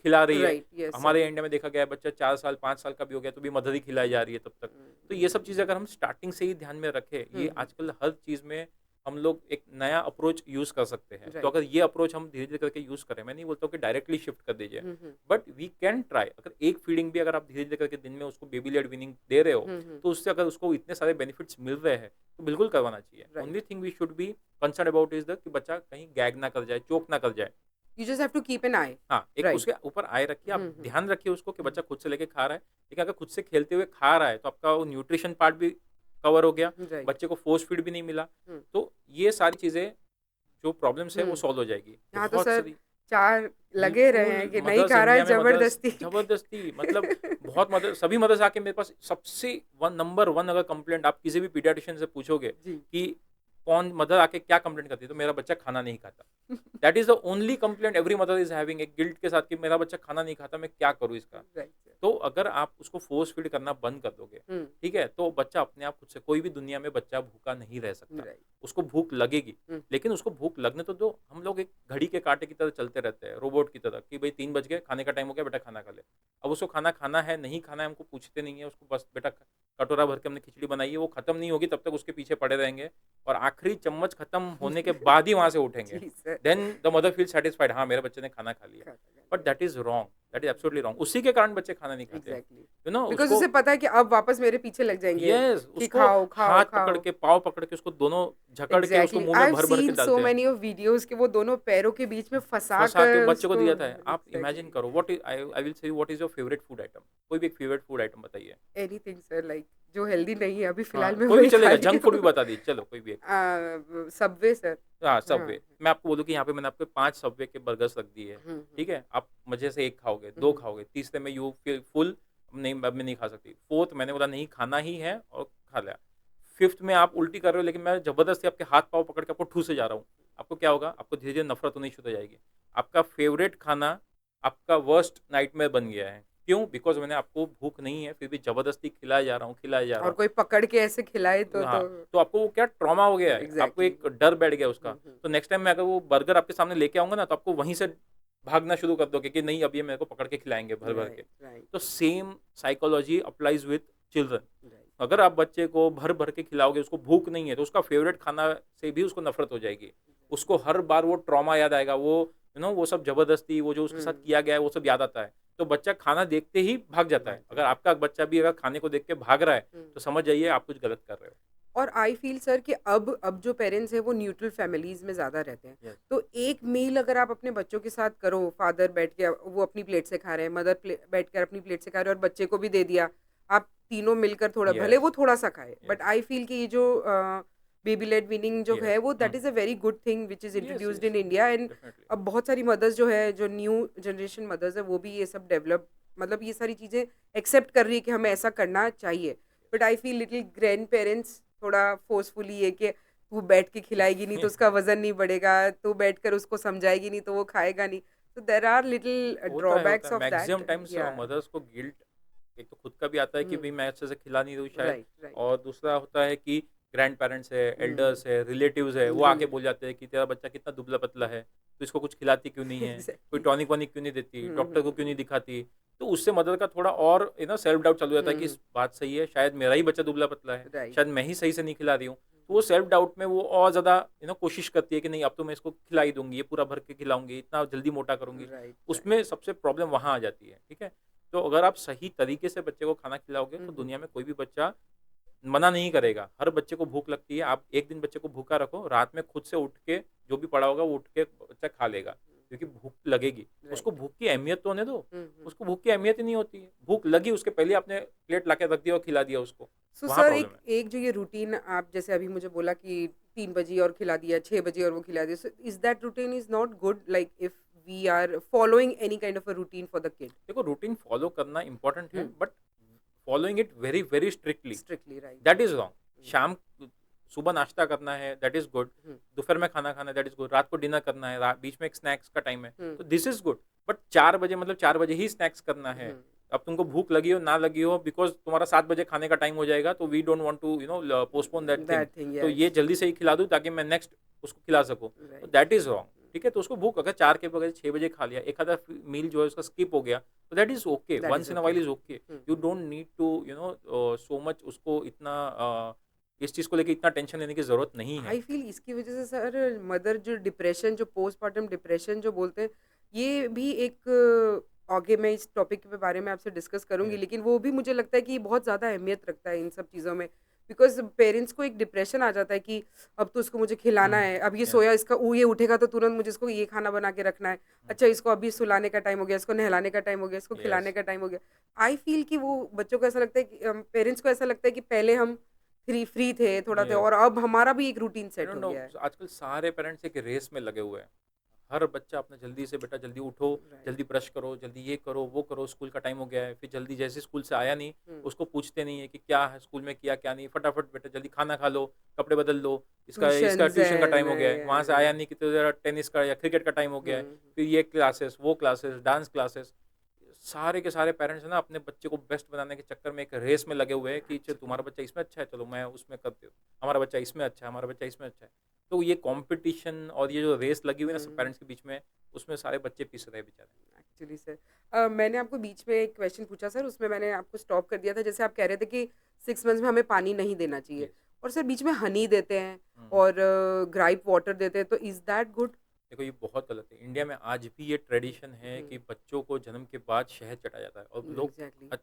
खिला रही है। Right, yes sir. हमारे इंडिया में देखा गया है बच्चा 4 साल, 5 साल का भी हो गया तो भी मदर ही खिलाई जा रही है तब तक। हुँ, तो ये सब चीज़ें अगर हम स्टार्टिंग से ही ध्यान में रखें, हुँ, ये हुँ, आजकल हर चीज़ में हम लोग एक नया अप्रोच यूज़ कर सकते हैं। तो राइट। अगर ये अप्रोच हम धीरे-धीरे करके यूज़ करें, मैं नहीं बोलता हूँ कि डायरेक्टली शिफ्ट कर दीजिए। हुँ, हुँ, बट वी कैन ट्राई, अगर एक फीडिंग भी अगर आप धीरे-धीरे करके दिन में उसको बेबी लेड वीनिंग दे रहे हो, हुँ, हुँ, तो उससे अगर उसको इतने सारे बेनिफिट्स मिल रहे हैं, तो बिल्कुल करवाना चाहिए। Only right. Thing we should be concerned about is the कि बच्चा कहीं गैग ना कर जाए, चोक ना कर जाए। You just have to keep an eye, हाँ, एक राइट। उसके ऊपर आए रखिए, आप हुँ, हुँ, ध्यान रखिए उसको कि हुँ, बच्चा खुद से लेके खा रहा है। लेकिन अगर खुद से खेलते हुए खा रहा है, तो आपका वो न्यूट्रिशन पार्ट भी कवर हो गया, राइट। बच्चे को फ़ोर्स फीड भी नहीं मिला। हुँ, तो ये सारी चीज़ें जो प्रॉब्लम्स है वो हुँ। सॉल्व हो जाएगी। यहाँ तो बहुत सर सारी 4 लगे रहे बिल्कुल, हैं कि नहीं मदर्स खा रहा है इंडिया में मदर्स ज़बरदस्ती। ज़बरदस्ती मतलब बहुत मदर सभी मदर्स आके मेरे पास सबसे वन नंबर 1 अगर कंप्लेंट आप किसी भी पीडियाट्रिशियन से पूछोगे जी। कि कौन मदर आके क्या कंप्लेंट करती है, तो मेरा बच्चा खाना नहीं खाता। That is the only complaint every mother is having एक गिल्ट के साथ कि मेरा बच्चा खाना नहीं खाता, मैं क्या करूँ इसका? Right sir. तो अगर आप उसको फ़ोर्स फीड करना बंद कर दोगे, हुँ, ठीक है? तो बच्चा अपने आप खुद से कोई भी दुनिया में बच्चा भूखा नहीं रह सकता। राइट। उसको भूख लगेगी, हुँ, लेकिन उसको भूख लगने तो दो। हम लोग एक घड़ी के काँटे की तरह चलते रहते हैं, रोबोट की तरह कि भई 3 बज गए, खाने का टाइम हो गया, बेटा खाना खा ले। अब उसको खाना खाना है, नहीं खाना है, हमको पूछते नहीं है, उसको बस बेटा कटोरा भर के हमने खिचड़ी बनाई है, वो खत्म नहीं होगी तब तक उसके पीछे पड़े रहेंगे और आखिरी चम्मच खत्म होने के बाद ही वहाँ से उठेंगे। जी sir. Then the mother feel satisfied हाँ, मेरे बच्चे ने खाना खा लिया। बट खाता that is wrong, that is absolutely wrong. उसी के कारण बच्चे खाना नहीं खाते हैं। एग्ज़ैक्टली। यू नो बिकॉज़ उसको उसे पता है कि अब वापस मेरे पीछे लग जाएँगे यस कि उसको खाओ, खाओ, हाथ पकड़ खाओ। के, पाँव पकड़ के उसको दोनों झकड़ के उसको एग्ज़ैक्टली। मुँह आई में हैव भर-भर के सीन सो डालते हैं। मेनी ऑफ वीडियोज़ कि वो दोनों पैरों के बीच में फँसा फँसा के कर बच्चे को उसको दिया था। आप इमेजिन एग्ज़ैक्टली। करो what is I will say you what is your favourite food item? कोई भी एक फेवरेट फूड आइटम बताइए। एनीथिंग सर लाइक जो हेल्दी नहीं है अभी फ़िलहाल हाँ, मैं कोई भी वही खा चलेगा, रही जंक फूड भी हूँ। बता दीजिए, चलो कोई भी एक। Subway sir. हाँ, हाँ। सबवे। मैं आपको बोलूँ कि यहाँ पे मैंने आपको 5 सबवे के बर्गर्स रख दिए हैं, हुँ, हुँ, ठीक है? आप मज़े से 1 खाओगे, हुँ, 2 हुँ, खाओगे, तीसरे में यू फील फुल नहीं अब मैं नहीं खा सकती। 4th मैंने बोला नहीं खाना ही है और खा लिया। 5th में आप उल्टी कर रहे हो लेकिन मैं ज़बरदस्ती आपके हाथ-पाँव पकड़ के आपको ठूसे जा रहा हूँ। आपको क्या होगा? आपको धीरे-धीरे नफ़रत होनी शुरू हो जाएगी। आपका फ़ेवरेट खाना आपका वर्स्ट नाइटमेयर बन गया है। क्यों? बिकॉज़ मैंने आपको भूख नहीं है, फिर भी ज़बरदस्ती खिलाए जा रहा हूँ, खिलाए जा रहा और हूँ। कोई पकड़ के ऐसे खिलाए तो हाँ, तो आपको वो क्या ट्रॉमा हो गया है, आपको एग्ज़ैक्टली। एक डर बैठ गया उसका। हुँ, हुँ। तो नेक्स्ट टाइम मैं अगर वो बर्गर आपके सामने लेके आऊँगा ना, तो आपको वहीं से भागना शुरू कर दोगे कि नहीं अब ये मेरे को पकड़ के खिलाएँगे भर-भर के। राइट, राइट, तो same psychology applies with children. Right. अगर आप बच्चे को भर-भर के खिलाओगे, उसको भूख नहीं है, तो उसका फ़ेवरेट खाना से भी उसको नफ़रत हो जाएगी। उसको हर बार वो ट्रॉमा याद आएगा, वो वो सब ज़बरदस्ती, वो जो उसके साथ हुँ, किया गया है, वो सब याद आता है। तो बच्चा खाना देखते ही भाग जाता भाग है। अगर जाता है। आपका बच्चा भी अगर खाने को देख के भाग रहा है, हुँ। तो समझ जाइए आप कुछ गलत कर रहे हो। और आई फ़ील सर कि अब जो पेरेंट्स हैं वो न्यूट्रल फैमिलीज़ में ज़्यादा रहते हैं। यस। तो एक मील अगर आप अपने बच्चों के साथ करो, फादर बैठ के वो अपनी प्लेट से खा रहे हैं, मदर बैठकर अपनी प्लेट से खा रहे हैं और बच्चे को भी दे दिया। आप तीनों मिलकर थोड़ा भले यस, वो थोड़ा-सा खाए, बट यस, आई फ़ील कि ये जो बेबी लेड वीनिंग जो है यस, वो that is a very good thing which is yes, introduced yes, in India and definitely. अब बहुत सारी मदर्स जो है, जो न्यू जनरेशन मदर्स है वो भी ये सब डेवलप मतलब ये सारी चीज़ें एक्सेप्ट कर रही है कि हमें ऐसा करना चाहिए। But I feel little grandparents थोड़ा फ़ोर्सफुली है कि तू बैठ के खिलाएगी नहीं तो उसका वज़न नहीं बढ़ेगा, तू बैठकर उसको समझाएगी नहीं तो वो खाएगा नहीं। So there are little होता drawbacks है of that. Maximum times Yeah. Mothers को गिल्ट एक तो खुद का भी आता है कि Hmm. भाई मैं अच्छे से खिला नहीं दूँ शायद, Right. Right. और दूसरा होता है कि ग्रैंड पेरेंट्स है, Hmm. एल्डर्स है, रिलेटिव्स है, वो आके Hmm. बोल जाते हैं कि तेरा बच्चा कितना दुबला पतला है, तो इसको कुछ खिलाती क्यों नहीं है, कोई Exactly. टॉनिक वॉनिक क्यों नहीं देती, डॉक्टर को क्यों Hmm. नहीं दिखाती। तो उससे मदर का थोड़ा और सेल्फ डाउट चालू हो जाता है कि Hmm. इस बात सही है, शायद मेरा ही बच्चा दुबला पतला है, Right. शायद मैं ही सही से नहीं खिला रही हूँ। तो वो सेल्फ डाउट में वो और ज़्यादा कोशिश करती है कि नहीं अब तो मैं इसको खिला ही दूंगी, ये पूरा भर के खिलाऊंगी, इतना जल्दी मोटा करूंगी। Right. Right. उसमें सबसे प्रॉब्लम वहाँ आ जाती है, ठीक है। तो अगर आप सही तरीके से बच्चे को खाना खिलाओगे तो Hmm. दुनिया में कोई भी बच्चा मना नहीं करेगा। हर बच्चे को भूख लगती है, आप एक दिन बच्चे को भूखा रखो, रात में खुद से उठ के जो भी पड़ा होगा वो उठ के बच्चा खा लेगा, क्योंकि भूख लगेगी। उसको Right. भूख की अहमियत तो होने दो, Hmm. उसको भूख की अहमियत ही नहीं होती है। भूख लगी उसके पहले आपने प्लेट लाके रख दिया और खिला दिया उसको, सो वहाँ सर प्रॉब्लम एक है। एक जो ये रूटीन आप जैसे अभी मुझे बोला कि 3 बजे और खिला दिया, 6 बजे और वो खिला दिया, so is that routine is not good, like if we are following any kind of a routine for the kid? देखो रूटीन फॉलो करना इम्पोर्टेंट है, hmm, but following it very very strictly strictly right. That is wrong. शाम सुबह नाश्ता करना है that is good, हम्म, दोपहर में खाना खाना है दैट इज गुड, रात को डिनर करना है, बीच में एक स्नैक्स का टाइम है, हम्म, तो दिस इज गुड। बट 4 बजे मतलब 4 बजे ही स्नैक्स करना है। हम्म, अब तुमको भूख लगी हो ना लगी हो, बिकॉज तुम्हारा 7 बजे खाने का टाइम हो जाएगा, तो we don't want to postpone that thing. That thing, तो ये यस। जल्दी से ही खिला दूँ ताकि मैं नेक्स्ट उसको खिला सकूँ, तो राइट। That is wrong. ठीक है, तो उसको भूख अगर 4 के बजाय 6 बजे खा लिया, एक आधा मील जो है उसका स्किप हो गया, तो that is okay, that is once in a okay. While is okay. You don't need to so much उसको इतना इस चीज़ को लेके इतना टेंशन लेने की ज़रूरत नहीं है। आई फील इसकी वजह से सर मदर जो डिप्रेशन, जो पोस्टमार्टम डिप्रेशन जो बोलते हैं, ये भी एक आगे मैं इस टॉपिक के बारे में आपसे डिस्कस करूंगी, यस, लेकिन वो भी मुझे लगता है कि बहुत ज़्यादा अहमियत रखता है इन सब चीज़ों में, बिकॉज पेरेंट्स को एक डिप्रेशन आ जाता है कि अब तो इसको मुझे खिलाना है, अब ये यस, सोया, इसका ये उठेगा तो तुरंत मुझे इसको ये खाना बना के रखना है, अच्छा इसको अभी सुलाने का टाइम हो गया, इसको नहलाने का टाइम हो गया, इसको यस। खिलाने का टाइम हो गया। आई फील कि वो बच्चों को ऐसा लगता है कि पेरेंट्स को ऐसा लगता है कि पहले हम फ्री फ्री थे, थोड़ा थे, यस, और अब हमारा भी एक रूटीन आई सेट डोंट हो नो, गया है। आजकल सारे पेरेंट्स एक रेस में लगे हुए हैं। हर बच्चा अपना जल्दी से बेटा जल्दी उठो, राइट। जल्दी ब्रश करो, जल्दी ये करो, वो करो, स्कूल का टाइम हो गया है। फिर जल्दी जैसे स्कूल से आया नहीं, हुँ। उसको पूछते नहीं है कि क्या है स्कूल में किया, क्या नहीं, फटाफट बेटा जल्दी खाना खा लो, कपड़े बदल लो, इसका इसका ट्यूशन्स ट्यूशन का हैं टाइम हो गया है, वहाँ से आया नहीं कि तो ज़रा टेनिस का या क्रिकेट का टाइम हो गया है, हुँ, फिर ये क्लासेस, वो क्लासेस, डांस क्लासेस। सारे के सारे पेरेंट्स है ना अपने बच्चे को बेस्ट बनाने के चक्कर में एक रेस में लगे हुए हैं कि चल एक्चुअली। तुम्हारा बच्चा इसमें अच्छा है, चलो मैं उसमें करती हूँ, हमारा बच्चा इसमें अच्छा है, हमारा बच्चा इसमें अच्छा है। तो ये कंपटीशन और ये जो रेस लगी हुई है ना सब हुँ, पेरेंट्स के बीच में, उसमें सारे बच्चे पिस रहे हैं बेचारे। एक्चुअली सर मैंने आपको बीच में एक क्वेश्चन पूछा सर, उसमें मैंने आपको स्टॉप कर दिया था। जैसे आप कह रहे थे कि 6 मंथ्स में हमें पानी नहीं देना चाहिए, यस। और सर बीच में हनी देते हैं हम्म। और ग्राइप वाटर देते हैं, तो इज़ दैट गुड? देखो ये बहुत गलत है, इंडिया में आज भी ये ट्रेडिशन है हुँ, कि बच्चों को जन्म के बाद शहद चटाया जाता है, और लोग एग्ज़ैक्टली। अ-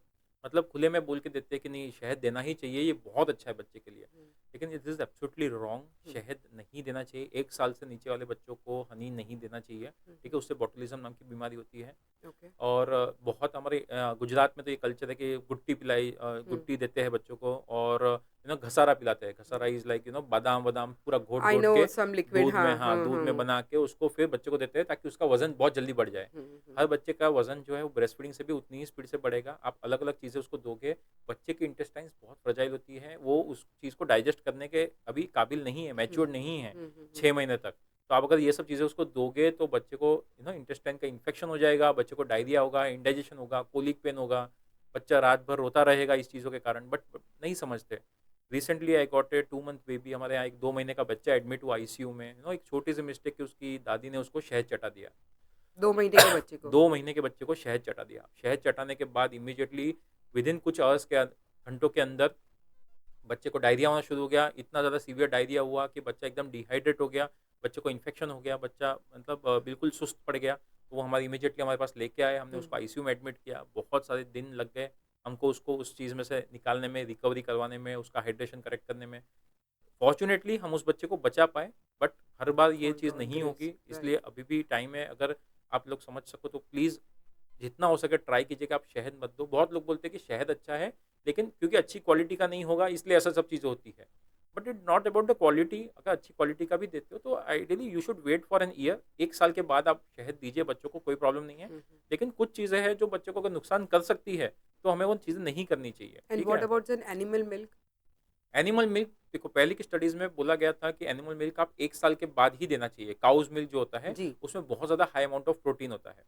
मतलब खुले में बोल के देते हैं कि नहीं शहद देना ही चाहिए, ये बहुत अच्छा है बच्चे के लिए। हुँ, लेकिन इट इज़ एब्सोल्युटली रॉन्ग, हुँ, शहद नहीं देना चाहिए। 1 साल से नीचे वाले बच्चों को हनी नहीं देना चाहिए, हुँ, ठीक है, उससे बॉटुलिज्म नाम की बीमारी होती है। ओके। और बहुत हमारे गुजरात में तो ये कल्चर है कि गुट्टी पिलाई, हुँ, गुट्टी देते हैं बच्चों को, और घसारा पिलाते हैं। घसारा इज़ लाइक बादाम वादाम पूरा घोट आई घोट नो के सम लिक्विड, दूध में, हाँ, हाँ, हाँ, दूध में हाँ। बना के उसको फिर बच्चे को देते हैं ताकि उसका वज़न बहुत जल्दी बढ़ जाए। हुँ, हर हुँ, बच्चे का वज़न जो है वो ब्रेस्ट फीडिंग से भी उतनी ही स्पीड से बढ़ेगा। आप अलग-अलग चीज़ें उसको दोगे, बच्चे की इंटेस्टाइन्स बहुत फ्रेजाइल होती है, वो उस चीज़ को डाइजेस्ट करने के अभी काबिल नहीं है, हुँ, मैच्योर नहीं है हुँ, हुँ, हुँ, 6 महीने तक। तो आप अगर ये सब चीज़ें उसको दोगे तो बच्चे को इंटेस्टाइन का इन्फेक्शन हो जाएगा, बच्चे को डायरिया होगा, इंडाइजेशन होगा, कोलिक पेन होगा, बच्चा रात भर रोता रहेगा इस चीज़ों के कारण, बट नहीं समझते। Recently I got a 2 month baby, हमारे यहाँ एक 2 महीने का बच्चा एडमिट हुआ आईसीयू में, एक छोटी सी मिस्टेक कि उसकी दादी ने उसको शहद चटा दिया। 2 महीने के बच्चे को? 2 महीने के बच्चे को शहद चटा दिया। शहद चटाने के बाद इमीडिएटली विदिन कुछ आवर्स के घंटों के अंदर बच्चे को डायरिया होना शुरू हो गया। इतना ज़्यादा सीवियर डायरिया हुआ कि बच्चा एकदम डिहाइड्रेट हो गया, बच्चे को इन्फेक्शन हो गया, बच्चा मतलब बिल्कुल सुस्त पड़ गया। तो वो हमारे इमीडिएटली हमारे पास लेके आए, हमने हुँ, उसको आईसीयू में एडमिट किया। बहुत सारे दिन लग गए हमको उसको उस चीज़ में से निकालने में, रिकवरी करवाने में, उसका हाइड्रेशन करेक्ट करने में। फॉर्च्यूनेटली हम उस बच्चे को बचा पाए, बट हर बार ये गॉड चीज़ गॉड नहीं ग्रेस, होगी, इसलिए राइट। अभी भी टाइम है। अगर आप लोग समझ सको तो प्लीज़ जितना हो सके ट्राई कीजिए कि आप शहद मत दो। बहुत लोग बोलते हैं कि शहद अच्छा है, लेकिन क्योंकि अच्छी क्वालिटी का नहीं होगा इसलिए ऐसा सब चीज़ें होती है। But it not about the quality, अगर अच्छी क्वालिटी का भी देते हो तो ideally you should wait for an year. 1 साल के बाद आप शहद दीजिए बच्चों को, कोई प्रॉब्लम नहीं है। हुँ, हुँ। लेकिन कुछ चीज़ें हैं जो बच्चों को अगर नुकसान कर सकती है, तो हमें वो चीज़ें नहीं करनी चाहिए, एंड ठीक व्हाट है? About an animal milk? Animal milk देखो, पहले की स्टडीज में बोला गया था कि एनिमल मिल्क आप 1 साल के बाद ही देना चाहिए। काउज मिल्क जो होता है जी। उसमें बहुत ज़्यादा हाई अमाउंट ऑफ प्रोटीन होता है।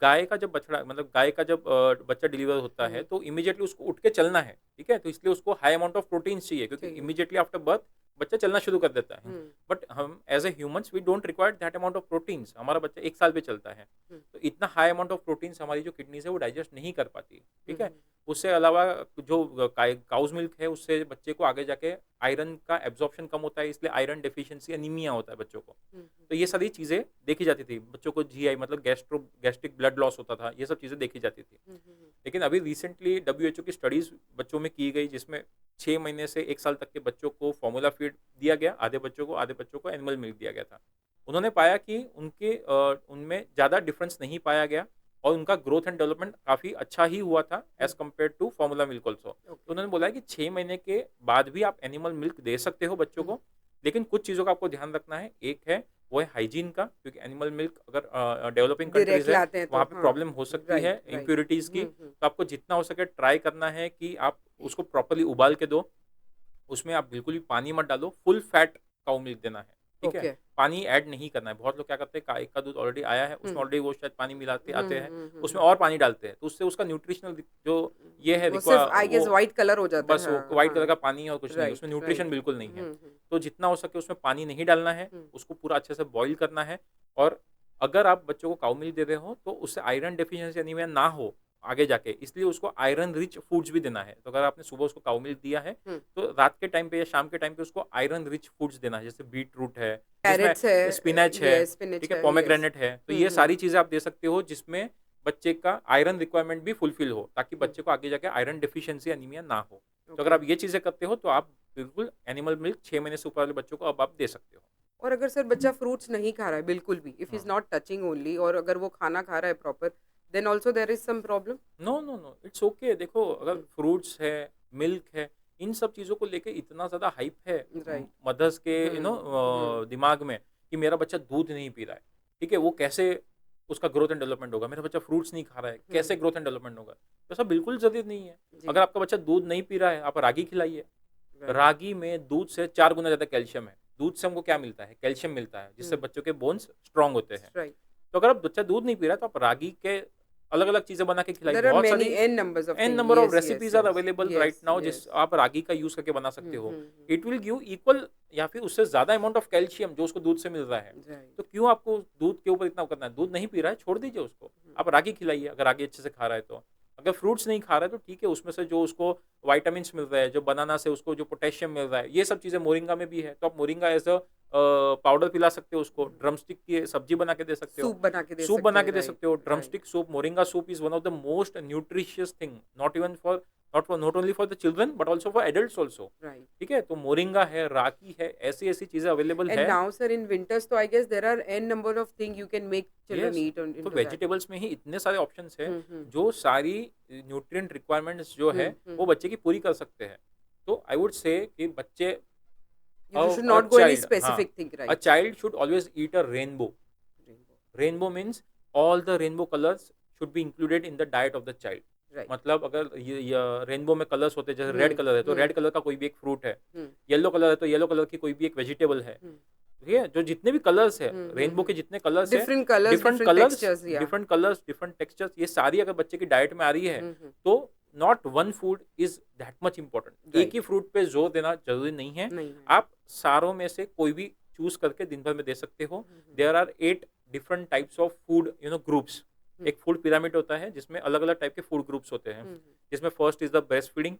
गाय का जब बछड़ा मतलब गाय का जब बच्चा डिलीवर होता है हुँ, तो इमीडिएटली उसको उठ के चलना है, ठीक है? तो इसलिए उसको हाई अमाउंट ऑफ प्रोटीन्स चाहिए क्योंकि चाहिए। इमीडिएटली आफ्टर बर्थ बच्चा चलना शुरू कर देता है। हुँ, बट हम as a humans we don't require that amount of proteins. हमारा बच्चा 1 साल पे चलता है। हुँ, तो इतना हाई अमाउंट ऑफ प्रोटीन्स हमारी जो किडनीज़ है वो डाइजेस्ट नहीं कर पाती, हुँ, ठीक है? हुँ, उससे अलावा जो काउज़ मिल्क है उससे बच्चे को आगे जाके आयरन का एब्ज़ॉर्प्शन कम होता है, इसलिए आयरन डेफिशिएंसी एनीमिया होता है बच्चों को। हुँ, तो ये सारी चीज़ें देखी जाती थी। बच्चों को जीआई मतलब गैस्ट्रिक ब्लड लॉस होता था, ये सब चीज़ें देखी जाती थी। हुँ, हुँ, लेकिन अभी रिसेंटली डब्ल्यूएचओ की स्टडीज़ बच्चों में की गई जिसमें 6 महीने से 1 साल तक के बच्चों को फ़ॉर्मूला फीड दिया गया, आधे बच्चों को एनिमल मिल्क दिया गया था। उन्होंने पाया कि उनमें ज़्यादा डिफ़रेंस नहीं पाया गया और उनका ग्रोथ एंड डेवलपमेंट काफ़ी अच्छा ही हुआ था हुँ, as compared to formula milk also. तो ओके। उन्होंने बोला है कि 6 महीने के बाद भी आप एनिमल मिल्क दे सकते हो बच्चों हुँ, को, लेकिन कुछ चीज़ों का आपको ध्यान रखना है। एक है वो है हाइजीन का, क्योंकि एनिमल मिल्क अगर डेवलपिंग कंट्रीज़ डायरेक्ट है, लाते हैं तो वहाँ पे हाँ, प्रॉब्लम हो सकती है राइट, राइट। इम्प्यूरिटीज़ की। हुँ, हुँ, तो आपको जितना हो सके ट्राई करना है कि आप उसको प्रॉपर्ली उबाल के दो। उसमें आप बिल्कुल भी पानी मत डालो, फुल फैट काऊ मिल्क देना है, ठीक है? ओके। पानी ऐड नहीं करना है। बहुत लोग क्या करते हैं, गाय का दूध ऑलरेडी आया है, हुँ, उसमें ऑलरेडी वो शायद पानी मिलाते हुँ, आते हैं, हुँ, हुँ, उसमें हुँ, और पानी डालते हैं, तो उससे उसका न्यूट्रिशनल जो ये है वो सिर्फ़ आई वो गेस व्हाइट कलर हो जाता है। बस वो हाँ, व्हाइट कलर हाँ, का पानी है और कुछ नहीं है, उसमें राइट, न्यूट्रिशन राइट। बिल्कुल नहीं है। हुँ, हुँ, तो जितना हो सके उसमें पानी नहीं डालना है, हुँ, उसको पूरा अच्छे से बॉयल करना है। और अगर आप बच्चों को काऊ मिल्क दे रहे हो, तो उससे आयरन डेफिशिएंसी एनीमिया ना हो आगे जाके, इसलिए उसको आयरन रिच फूड्स भी देना है। तो अगर आपने सुबह उसको काऊ मिल्क दिया है, हुँ। तो रात के टाइम पे या शाम के टाइम पे उसको आयरन रिच फूड्स देना है, जैसे बीट रूट है, जिसमें कैरेट्स है स्पिनच है, येस, स्पिनच ठीक है, है, येस। पोमेग्रेनेट है। तो हुँ, ये हुँ, सारी चीज़ें आप दे सकते हो जिसमें बच्चे का आयरन रिक्वायरमेंट भी फुलफिल हो, ताकि हुँ, बच्चे को आगे जाके आयरन डेफिशिएंसी एनीमिया ना हो। तो अगर ओके। आप ये चीज़ें करते हो, तो आप बिल्कुल एनिमल मिल्क 6 महीने से ऊपर वाले बच्चों को अब आप दे सकते हो। और अगर सर बच्चा फ्रूट्स नहीं खा रहा है बिल्कुल भी, इफ ही इज़ हाँ। नॉट टचिंग ओनली और अगर वो खाना खा रहा है proper, then also there is some problem? No, no, no, it's okay. देखो, अगर हुँ, फ्रूट्स है, मिल्क है, इन सब चीज़ों को लेके इतना ज़्यादा हाइप है राइट। मदर्स के हुँ, हुँ, दिमाग में कि मेरा बच्चा दूध नहीं पी रहा है, ठीक है? वो कैसे उसका ग्रोथ एंड डेवलपमेंट होगा? मेरा बच्चा फ्रूट्स नहीं खा रहा है, हुँ, कैसे ग्रोथ एंड डेवलपमेंट होगा? तो ऐसा बिल्कुल ज़रूरी नहीं है। जी, अगर आपका बच्चा दूध नहीं पी रहा है, आप रागी खिलाइए। राइट, रागी में दूध से 4 गुना ज़्यादा कैल्शियम है। दूध से हमको क्या मिलता है? कैल्शियम मिलता है, जिससे हुँ, बच्चों के बोन्स स्ट्रॉन्ग होते हैं। राइट। तो अगर आप बच्चा दूध नहीं पी रहा है, तो आप रागी के अलग-अलग चीज़ें बना के खिलाइए। देयर आर बहुत मेनी सारी an numbers of an thing, number of yes, yes, recipes are yes, available right yes, now जिस येस। आप रागी का यूज़ करके बना सकते हुँ, हो। हुँ, hmm, it will give equal या फिर उससे ज़्यादा अमाउंट ऑफ कैल्शियम जो उसको दूध से मिल रहा है। राइट, तो क्यों आपको दूध के ऊपर इतना करना है? दूध नहीं पी रहा है, छोड़ दीजिए उसको। हुँ, आप रागी खिलाइए अगर रागी अच्छे से खा रहा है तो। अगर फ्रूट्स नहीं खा रहा है तो ठीक है, उसमें से जो उसको विटामिन्स मिल रहे हैं, जो बनाना से उसको जो पोटेशियम मिल रहा है, ये सब चीज़ें मोरिंगा में भी है। तो आप मोरिंगा एज़ अ पाउडर पिला सकते हो उसको, हुँ। ड्रमस्टिक की सब्ज़ी बना के दे सकते हो। सूप बना के दे सूप सकते बना हैं, के दे राइट, सकते हो। Right, drumstick soup, moringa soup is one of the most nutritious thing, not only for the children but also for adults also. Right. ठीक है? तो मोरिंगा है, रागी है, ऐसी-ऐसी चीज़ें अवेलेबल And है। now, sir, in winters, so I guess there are n number of things you can make children yes, eat on तो into that. Vegetables में ही इतने सारे ऑप्शंस हैं, हुँ, हुँ, जो सारी न्यूट्रिएंट रिक्वायरमेंट्स जो है, हुँ, वो हुँ। बच्चे की पूरी कर सकते हैं। तो आई वुड से कि बच्चे You should a not go any child हाँ, specific thing, a right? Child should always eat a rainbow. Rainbow. Rainbow means all the rainbow colours should be included in the diet of the child. Right. मतलब अगर ये rainbow में colours होते हैं, जैसे red हुँ, colour है, तो हुँ, red colour का कोई भी एक फ्रूट है। हुँ, येलो कलर है, तो येलो कलर की कोई भी एक वेजिटेबल है। हुँ, ठीक है? जो जितने भी कलर्स है, हुँ, हुँ, रेनबो हुँ. के जितने कलर्स हैं, Different colors, different textures, yeah. Different textures, ये सारी अगर बच्चे की डाइट में आ रही है, हुँ, हुँ. तो not one food is that much important. एक Right. ही फ्रूट पे ज़ोर देना ज़रूरी नहीं है। नहीं है. आप सारों में से कोई भी चूज़ करके दिन भर में दे सकते हो। हुँ, हुँ, there are 8 different types of food groups. हुँ, एक फूड पिरामिड होता है, जिसमें अलग-अलग टाइप के फूड ग्रुप्स होते हैं। हुँ, जिसमें first is the breast feeding,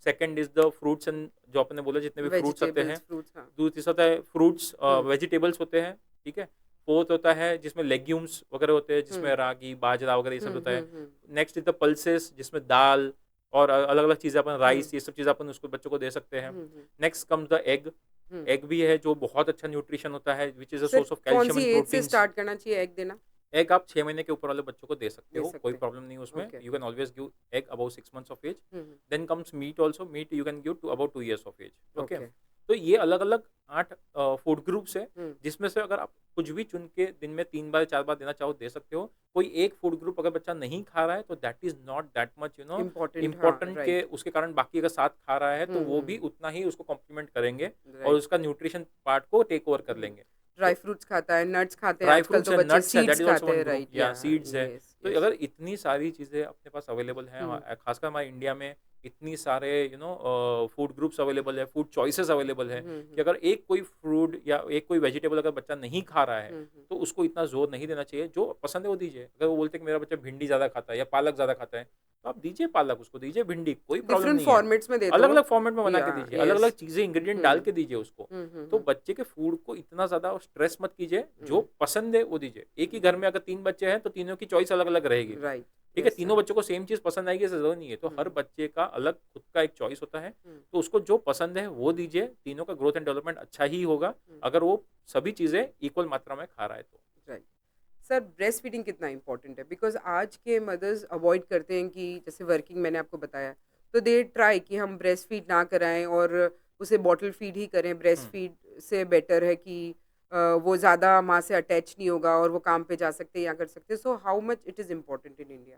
second is the fruits and जो आपने बोला जितने भी फ्रूट्स आते हैं। Vegetables, fruits, हाँ. तीसरा होता है फ्रूट्स, हुँ, वेजिटेबल्स होते हैं, ठीक है? फोर्थ होता है जिसमें लेग्यूम्स वगैरह होते हैं, जिसमें हुँ, रागी, बाजरा वगैरह ये सब हुँ, होता हुँ, है। हुँ, नेक्स्ट इज़ द पल्सेस, जिसमें दाल और अलग-अलग चीज़ें अपन हुँ, राइस, ये सब चीज़ें अपन उसको बच्चों को दे सकते हैं। हुँ, हुँ, नेक्स्ट कम्स द एग। हुँ. एग भी है जो बहुत अच्छा न्यूट्रिशन होता है, which is a sir, source of कौन कैल्शियम सी एंड एज से प्रोटीन्स। स्टार्ट करना चाहिए एग देना? एग आप 6 महीने के ऊपर वाले बच्चों को दे सकते दे हो, कोई सकते हैं. प्रॉब्लम नहीं है उसमें। Okay. You can always give egg above 6 months of age. Hmm, hmm. Then comes meat also, meat you can give to about 2 years of age. Okay? Okay. तो ये अलग-अलग 8 फूड ग्रुप्स हैं, हुँ, जिसमें से अगर आप कुछ भी चुन के दिन में 3 बार 4 बार देना चाहो दे सकते हो। कोई एक फूड ग्रुप अगर बच्चा नहीं खा रहा है तो that is not that much important, हाँ, इम्पोर्टेंट राइट। के उसके कारण बाकी अगर साथ खा रहा है तो वो भी उतना ही उसको कॉम्प्लीमेंट करेंगे और राइट। उसका न्यूट्रिशन पार्ट को टेक ओवर कर लेंगे। ड्राई तो फ्रूट्स खाता है, नट्स खाते हैं, ड्राई आजकल फ्रूट्स तो है, बच्चे नट्स है, दैट सीड्स इज़ ऑल्सो खाते वन हैं, ग्रुप राइट, या या सीड्स है। यस, तो यस। अगर इतनी सारी चीज़ें अपने पास अवेलेबल हैं हुँ, ख़ासकर हमारे इंडिया में इतनी सारे फूड ग्रुप्स अवेलेबल है, फूड चॉइसेस अवेलेबल है हुँ, कि हुँ, अगर एक कोई फ्रूट या एक कोई वेजिटेबल अगर बच्चा नहीं खा रहा है, हुँ, हुँ। तो उसको इतना ज़ोर नहीं देना चाहिए, जो पसंद है वो दीजिए। अगर वो बोलते हैं कि मेरा बच्चा भिंडी ज़्यादा खाता है या पालक ज़्यादा खाता है, तो आप दीजिए पालक उसको, दीजिए भिंडी, कोई प्रॉब्लम डिफरेंट नहीं है। फॉर्मेट्स में दे दो। अलग-अलग फॉर्मेट में बना के या दीजिए, अलग-अलग यस। चीज़ें इंग्रीडिएंट हुँ, डाल के दीजिए उसको। हुँ, हुँ, तो हुँ, बच्चे के फूड को इतना ज़्यादा स्ट्रेस मत कीजिए, जो हुँ, पसंद है वो दीजिए। एक ही घर में अगर 3 बच्चे हैं, तो तीनों की चॉइस अलग-अलग रहेगी। राइट, ठीक है? यस तीनों सर। बच्चों को सेम चीज़ पसंद आएगी ऐसा ज़रूरी नहीं है। तो हुँ, हर बच्चे का अलग खुद का एक चॉइस होता है, हुँ, तो उसको जो पसंद है वो दीजिए। तीनों का ग्रोथ एंड डेवलपमेंट अच्छा ही होगा, हुँ, अगर वो सभी चीज़ें इक्वल मात्रा में खा रहा है तो। राइट। सर, ब्रेस्ट फीडिंग कितना इम्पोर्टेंट है? बिकॉज़ आज के मदर्स अवॉइड करते हैं कि जैसे वर्किंग मैंने आपको बताया, तो दे ट्राई कि हम ब्रेस्ट फीड ना कराएँ और उसे बॉटल फीड ही करें। ब्रेस्ट हुँ। फीड से बेटर है कि वो ज़्यादा माँ से अटैच नहीं होगा और वो काम पे जा सकते हैं या कर सकते हैं। So how much it is important in India?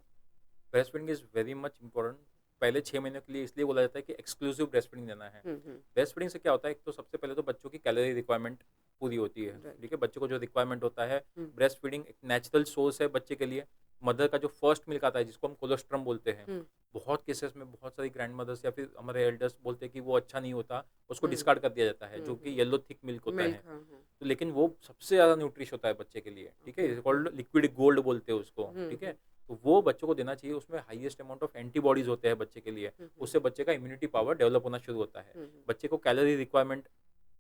Breast feeding is very much important. पहले 6 महीने के लिए इसलिए बोला जाता है कि एक्सक्लूसिव ब्रेस्ट फीडिंग देना है। हुँ, हुँ, ब्रेस्ट फीडिंग से क्या होता है, एक तो सबसे पहले तो बच्चों की कैलोरी रिक्वायरमेंट पूरी होती है, राइट। ठीक है? बच्चों को जो रिक्वायरमेंट होता है, हुँ, ब्रेस्ट फीडिंग एक नेचुरल सोर्स है बच्चे के लिए। मदर का जो फर्स्ट मिल्क आता है, जिसको हम कोलोस्ट्रम बोलते हैं, हुँ, बहुत केसेस में बहुत सारी ग्रैंड मदर्स या फिर हमारे एल्डर्स बोलते हैं कि वो अच्छा नहीं होता, उसको हुँ, डिस्कार्ड कर दिया जाता है, हुँ, जो हुँ। कि येलो थिक मिल्क होता मिल्क, है। हाँ, हाँ। तो लेकिन वो सबसे ज़्यादा न्यूट्रिश होता है बच्चे के लिए, ठीक है? Okay, it's hmm, called liquid gold बोलते हैं उसको, हुँ, ठीक है? हुँ, तो वो बच्चों को देना चाहिए, उसमें हाईएस्ट अमाउंट ऑफ एंटीबॉडीज़ होते हैं बच्चे के लिए। हुँ, हुँ, उससे बच्चे का इम्यूनिटी पावर डेवलप होना शुरू होता है। हुँ, हुँ, बच्चे को कैलोरी रिक्वायरमेंट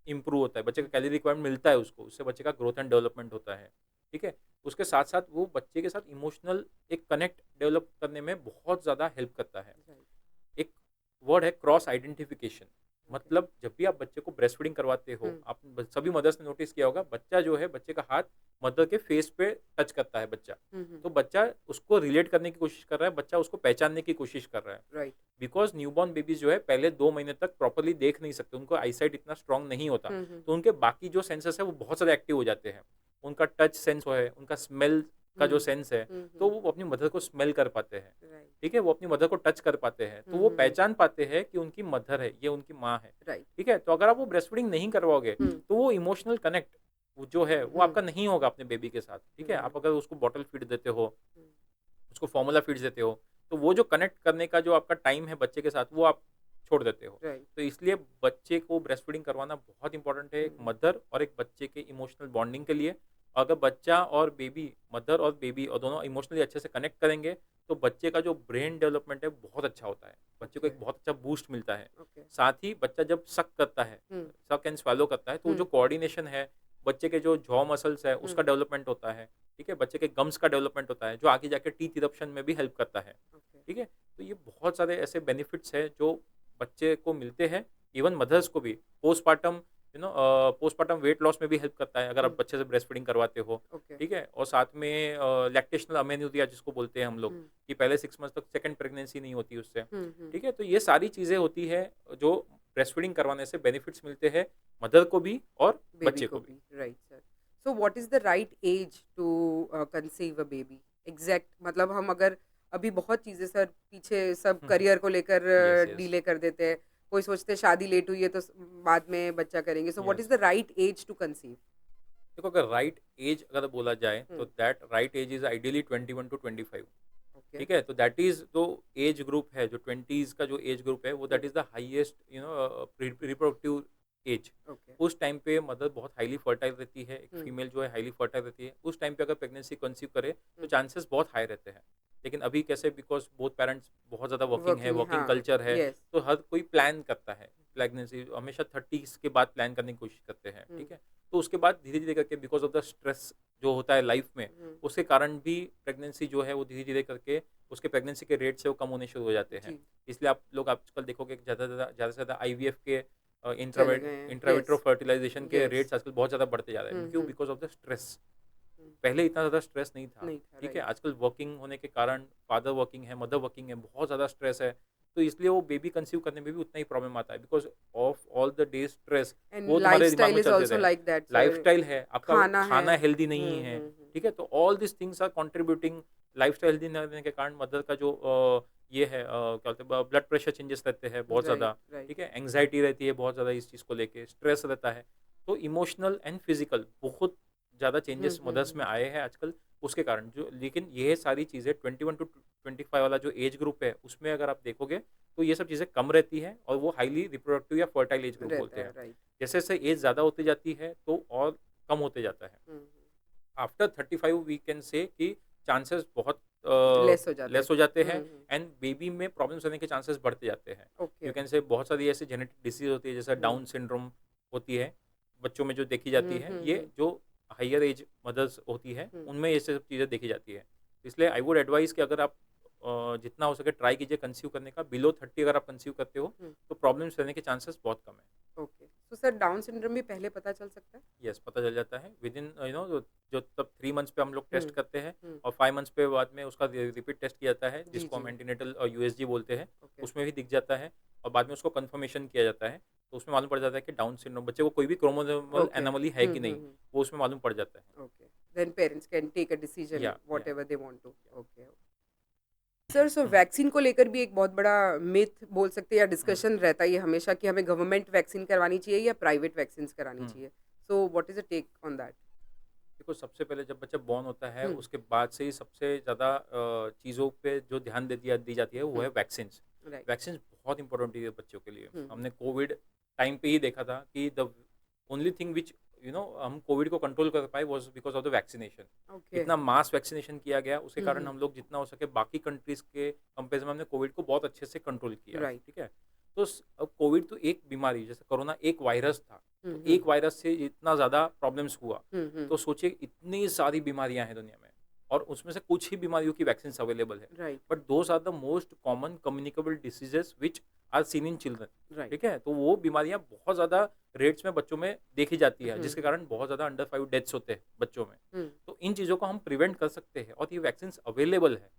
इम्प्रूव होता है, बच्चे का हुँ, कैलोरी रिक्वायरमेंट मिलता है उसको, उससे बच्चे का ग्रोथ एंड डेवलपमेंट होता है, ठीक है? उसके साथ-साथ वो बच्चे के साथ इमोशनल एक कनेक्ट डेवलप करने में बहुत ज़्यादा हेल्प करता है। राइट, एक वर्ड है क्रॉस आइडेंटिफिकेशन। ओके। मतलब जब भी आप बच्चे को ब्रेस्ट फीडिंग करवाते हो, हुँ, आप सभी मदर्स ने नोटिस किया होगा, बच्चा जो है बच्चे का हाथ मदर के फेस पे टच करता है बच्चा। हुँ, हुँ, तो बच्चा उसको रिलेट करने की कोशिश कर रहा है, बच्चा उसको पहचानने की कोशिश कर रहा है। राइट। बिकॉज़ न्यूबॉर्न बेबीज़ जो है पहले 2 महीने तक प्रॉपर्ली देख नहीं सकते, उनको आईसाइट इतना स्ट्रॉन्ग नहीं होता। हुँ, हुँ, तो उनके बाकी जो सेंसेस है वो बहुत ज़्यादा एक्टिव हो जाते हैं। उनका टच सेंस है, उनका स्मेल का हुँ, जो सेंस है, हुँ, तो हुँ, वो अपनी मदर को स्मेल कर पाते हैं। राइट। ठीक है? वो अपनी मदर को टच कर पाते हैं, तो हुँ, वो हुँ, हुँ, पहचान पाते हैं कि उनकी मदर है, ये उनकी माँ है। राइट। ठीक है? तो अगर आप वो ब्रेस्ट फीडिंग नहीं करवाओगे, हुँ, तो वो इमोशनल कनेक्ट वो जो है, वो हुँ, आपका नहीं होगा अपने बेबी के साथ। ठीक है? हुँ, आप अगर उसको बॉटल फीड देते हो, हुँ, उसको फॉर्मूला फीड्स देते हो, तो वो जो कनेक्ट करने का जो आपका टाइम है बच्चे के साथ, वो आप छोड़ देते हो। राइट। तो इसलिए बच्चे को ब्रेस्ट फीडिंग करवाना बहुत इंपॉर्टेंट है, एक हुँ, मदर और एक बच्चे के इमोशनल बॉन्डिंग के लिए। अगर बच्चा और बेबी, मदर और बेबी और दोनों इमोशनली अच्छे से कनेक्ट करेंगे, तो बच्चे का जो ब्रेन डेवलपमेंट है, बहुत अच्छा होता है। बच्चे को ओके, एक बहुत अच्छा बूस्ट मिलता है। ओके। साथ ही बच्चा जब सक करता है, हुँ, सक एंड स्वैलो करता है, तो वो हुँ, जो कोऑर्डिनेशन है, बच्चे के जो जॉ मसल्स है, हुँ, उसका डेवलपमेंट होता है। ठीक है? बच्चे के गम्स का डेवलपमेंट होता है, जो आगे जाके टीथ इरप्शन में भी हेल्प करता है। ओके, ठीक है? तो ये बहुत सारे ऐसे बेनिफिट्स हैं जो बच्चे को मिलते हैं, इवन मदर्स को भी। पोस्टपार्टम पोस्टपार्टम वेट लॉस में भी हेल्प करता है, अगर हुँ, आप बच्चे से ब्रेस्ट फीडिंग करवाते हो। ओके। ठीक है? और साथ में लैक्टेशनल अमेन्यूरिया जिसको बोलते हैं हम लोग, हुँ, कि पहले 6 मंथ्स तक सेकंड प्रेगनेंसी नहीं होती उससे। हुँ, हुँ, ठीक है? तो ये सारी चीज़ें होती हैं जो ब्रेस्ट फीडिंग करवाने से बेनिफिट्स मिलते हैं, मदर को भी और बेबी बच्चे को को भी। भी, right sir. So what is the right age to conceive a baby? Exact मतलब हम अगर अभी बहुत चीज़ें सर पीछे सब हुँ, हुँ। करियर को लेकर येस, येस, डिले कर देते हैं। कोई सोचते हैं शादी लेट हुई है तो बाद में बच्चा करेंगे। So what is yes. The right age to conceive? देखो, अगर राइट एज अगर बोला जाए, तो हुँ, that right age is ideally 21 to 25। Okay. ठीक है? तो दैट इज़ जो एज ग्रुप है, जो 20s का जो एज ग्रुप है, वो हुँ, that is the highest reproductive age. Okay. उस टाइम पे मदर बहुत हाईली फर्टाइल रहती है, एक हुँ, फीमेल जो है हाईली फर्टाइल रहती है। उस टाइम पे अगर प्रेगनेंसी कंसीव करे, तो हुँ, चांसेस बहुत हाई रहते हैं। लेकिन अभी कैसे, बिकॉज़ बोथ पेरेंट्स बहुत ज़्यादा वर्किंग है, वर्किंग वर्किंग हाँ, कल्चर है, येस। तो हर कोई प्लान करता है। प्रेगनेंसी हमेशा 30s के बाद प्लान करने की कोशिश करते हैं, हुँ, ठीक है? तो उसके बाद धीरे-धीरे करके बिकॉज़ ऑफ द स्ट्रेस जो होता है लाइफ में, हुँ, उसके कारण भी प्रेगनेंसी जो है वो धीरे-धीरे करके उसके प्रेगनेंसी के रेट्स है वो कम होने शुरू हो जाते हैं। जी, इसलिए आप लोग आजकल देखोगे कि ज़्यादा से ज़्यादा आईवीएफ के चले गए हैं। इंट्राविट्रो येस, फर्टिलाइज़ेशन के येस। रेट्स आजकल बहुत ज़्यादा बढ़ते जा रहे हैं। हुँ, क्यों? हुँ, बिकॉज़ ऑफ द स्ट्रेस। हुँ, पहले इतना ज़्यादा स्ट्रेस नहीं था, नहीं था, ठीक है? राइट। आजकल वर्किंग होने के कारण फादर वर्किंग है, मदर वर्किंग है, बहुत ज़्यादा स्ट्रेस है। तो इसलिए वो बेबी कंसीव करने में भी उतना ही प्रॉब्लम आता है, because of all the day stress and वो तुम्हारे दिमाग लाइफस्टाइल में इज चलते आल्सो रहे। लाइक दैट सर, लाइफस्टाइल है आपका, खाना है। खाना हेल्दी नहीं है, हम्म। ठीक है, तो all this things are contributing. Lifestyle healthy न रहने के कारण मदर का जो ये है क्या बोलते हैं, ब्लड प्रेशर चेंजेस रहते हैं बहुत राइट, ज़्यादा, राइट। ठीक है, एंग्जाइटी रहती है बहुत ज़्यादा इस चीज़ को लेके, स्ट्रेस रहता है। तो इमोशनल एंड फिजिकल बहुत ज़्यादा चेंजेस मदर्स में आए हैं आजकल उसके कारण जो। लेकिन ये सारी चीज़ें 21 टू 25 वाला जो एज ग्रुप है उसमें अगर आप देखोगे तो ये सब चीज़ें कम रहती हैं, और वो हाईली रिप्रोडक्टिव या फर्टाइल एज ग्रुप रहता बोलते है, हैं। राइट। जैसे जैसे एज ज़्यादा होती जाती है तो और कम होते जाता है। हम्म। आफ्टर 35 वी कैन से कि चांसेस बहुत लेस हो जाते लेस हो जाते हैं। हैं, एंड बेबी में प्रॉब्लम्स होने के चांसेस बढ़ते जाते हैं। ओके। यू कैन से बहुत सारी ऐसी जेनेटिक डिसीज होती है, जैसे हम्म डाउन सिंड्रोम होती है बच्चों में जो देखी जाती है, ये हम्म। जो हायर एज मदर्स होती है हम्म। उनमें ये सब चीज़ें देखी जाती है। इसलिए आई वुड एडवाइस कि अगर आप जितना हो सके ट्राई कीजिए कंसीव करने का। बिलो 30 अगर आप कंसीव करते हो हम्म। तो प्रॉब्लम्स रहने के चांसेस बहुत कम है। ओके, तो सर डाउन सिंड्रोम भी पहले पता चल सकता है? यस, पता चल जाता है विद इन जो जो तब 3 मंथ्स पे हम लोग टेस्ट हम्म करते हैं, हम्म। और 5 मंथ्स पे बाद में उसका रिपीट टेस्ट किया जाता है, जी जिसको हम जी। एंटीनेटल यूएसजी बोलते हैं। ओके। उसमें भी दिख जाता है, और बाद में उसको कंफर्मेशन किया जाता है, तो उसमें मालूम पड़ जाता है कि डाउन सिंड्रोम बच्चे को कोई भी क्रोमोसोमल ओके। एनोमली है कि नहीं, हम्म। वो उसमें मालूम पड़ जाता है। Okay, then parents can take a decision या whatever they want to. Okay sir, so hmm vaccine को लेकर भी एक बहुत बड़ा मिथ बोल सकते हैं या हम्म डिस्कशन रहता है ये हमेशा कि हमें गवर्नमेंट वैक्सीन करवानी चाहिए या प्राइवेट वैक्सीन करानी हम्म। चाहिए। So what is the take on that? देखो, सबसे पहले जब बच्चा बॉर्न होता है हम्म उसके बाद से ही सबसे ज़्यादा चीज़ों पे जो ध्यान दी जाती है वो है हम्म। वैक्सीन्स। राइट। वैक्सीन्स बहुत इंपॉर्टेंट है बच्चों के लिए। हम्म। हमने कोविड टाइम पे ही देखा था कि द ओनली थिंग विच हम कोविड को कंट्रोल कर पाए was because of the vaccination. Okay. इतना मास वैक्सीनेशन किया गया, उसके कारण हम्म। हम लोग जितना हो सके बाकी कंट्रीज के कंपेरिजन में हमने कोविड को बहुत अच्छे से कंट्रोल किया, राइट। ठीक है। तो अब कोविड तो एक बीमारी, जैसे कोरोना एक वायरस था, तो हम्म। एक वायरस से इतना ज़्यादा प्रॉब्लम्स हुआ। हम्म। तो सोचिए इतनी सारी बीमारियां हैं दुनिया में, और उसमें से कुछ ही बीमारियों की वैक्सीन अवेलेबल है। Right. But those are the most common communicable diseases which are seen in children, right. ठीक है। तो वो बीमारियां बहुत ज़्यादा रेट्स में बच्चों में देखी जाती है, जिसके हम्म कारण बहुत ज़्यादा अंडर 5 डेथ्स होते हैं बच्चों में। हम्म। तो इन चीज़ों को हम प्रिवेंट कर सकते हैं, और ये वैक्सीन अवेलेबल है,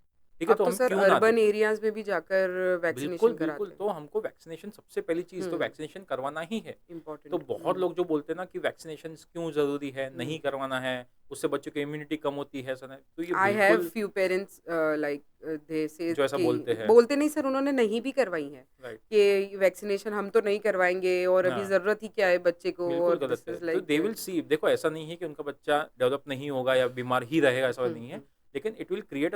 ठीक है, अब तो तो हम सर क्यों ना दें। अर्बन एरियाज में भी जाकर बिल्कुल, वैक्सीनेशन बिल्कुल। कराते हैं। तो हमको वैक्सीनेशन सबसे पहली चीज़ तो हम्म। वैक्सीनेशन करवाना ही है। तो इम्पोर्टेंट। बहुत लोग जो बोलते हैं ना कि वैक्सीनेशन क्यों ज़रूरी है, नहीं हम्म। करवाना है, उससे बच्चों की इम्यूनिटी कम होती है, ऐसा नहीं। तो ये आई हैव बिल्कुल फ्यू पेरेंट्स लाइक दे से जो ऐसा कि बोलते हैं, बोलते नहीं सर, उन्होंने नहीं भी करवाई है राइट, कि वैक्सीनेशन हम तो नहीं करवाएंगे और अभी हाँ, ज़रूरत ही क्या है बच्चे को, बिल्कुल और गलत दिस है। इज तो दे लाइक। विल सी, देखो ऐसा नहीं है कि उनका बच्चा डेवलप नहीं होगा या बीमार ही रहेगा, ऐसा नहीं है। लेकिन इट विल क्रिएट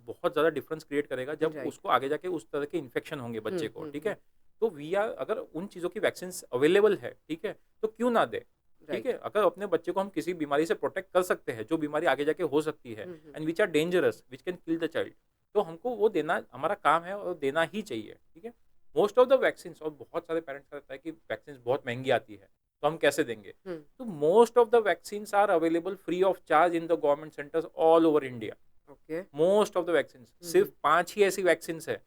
बहुत ज़्यादा डिफरेंस क्रिएट करेगा जब राइट। उसको आगे जाके उस तरह के इन्फेक्शन होंगे बच्चे को, ठीक हम्म। है। तो वी आर, अगर उन चीज़ों की वैक्सीन अवेलेबल है, ठीक है, तो क्यों ना दे, ठीक है। राइट। अगर अपने बच्चे को हम किसी बीमारी से प्रोटेक्ट कर सकते हैं जो बीमारी आगे जाके हो सकती है, and which are dangerous which can kill the child, तो हमको वो देना हमारा काम है और देना ही चाहिए, ठीक है। मोस्ट ऑफ द वैक्सीन, और बहुत सारे पेरेंट्स का रहता है कि वैक्सीन बहुत महंगी आती है तो हम कैसे देंगे। तो most of the vaccine are available free of charge in the government centres all over India. Okay. Most of the vaccine, सिर्फ 5 ही ऐसी वैक्सीन है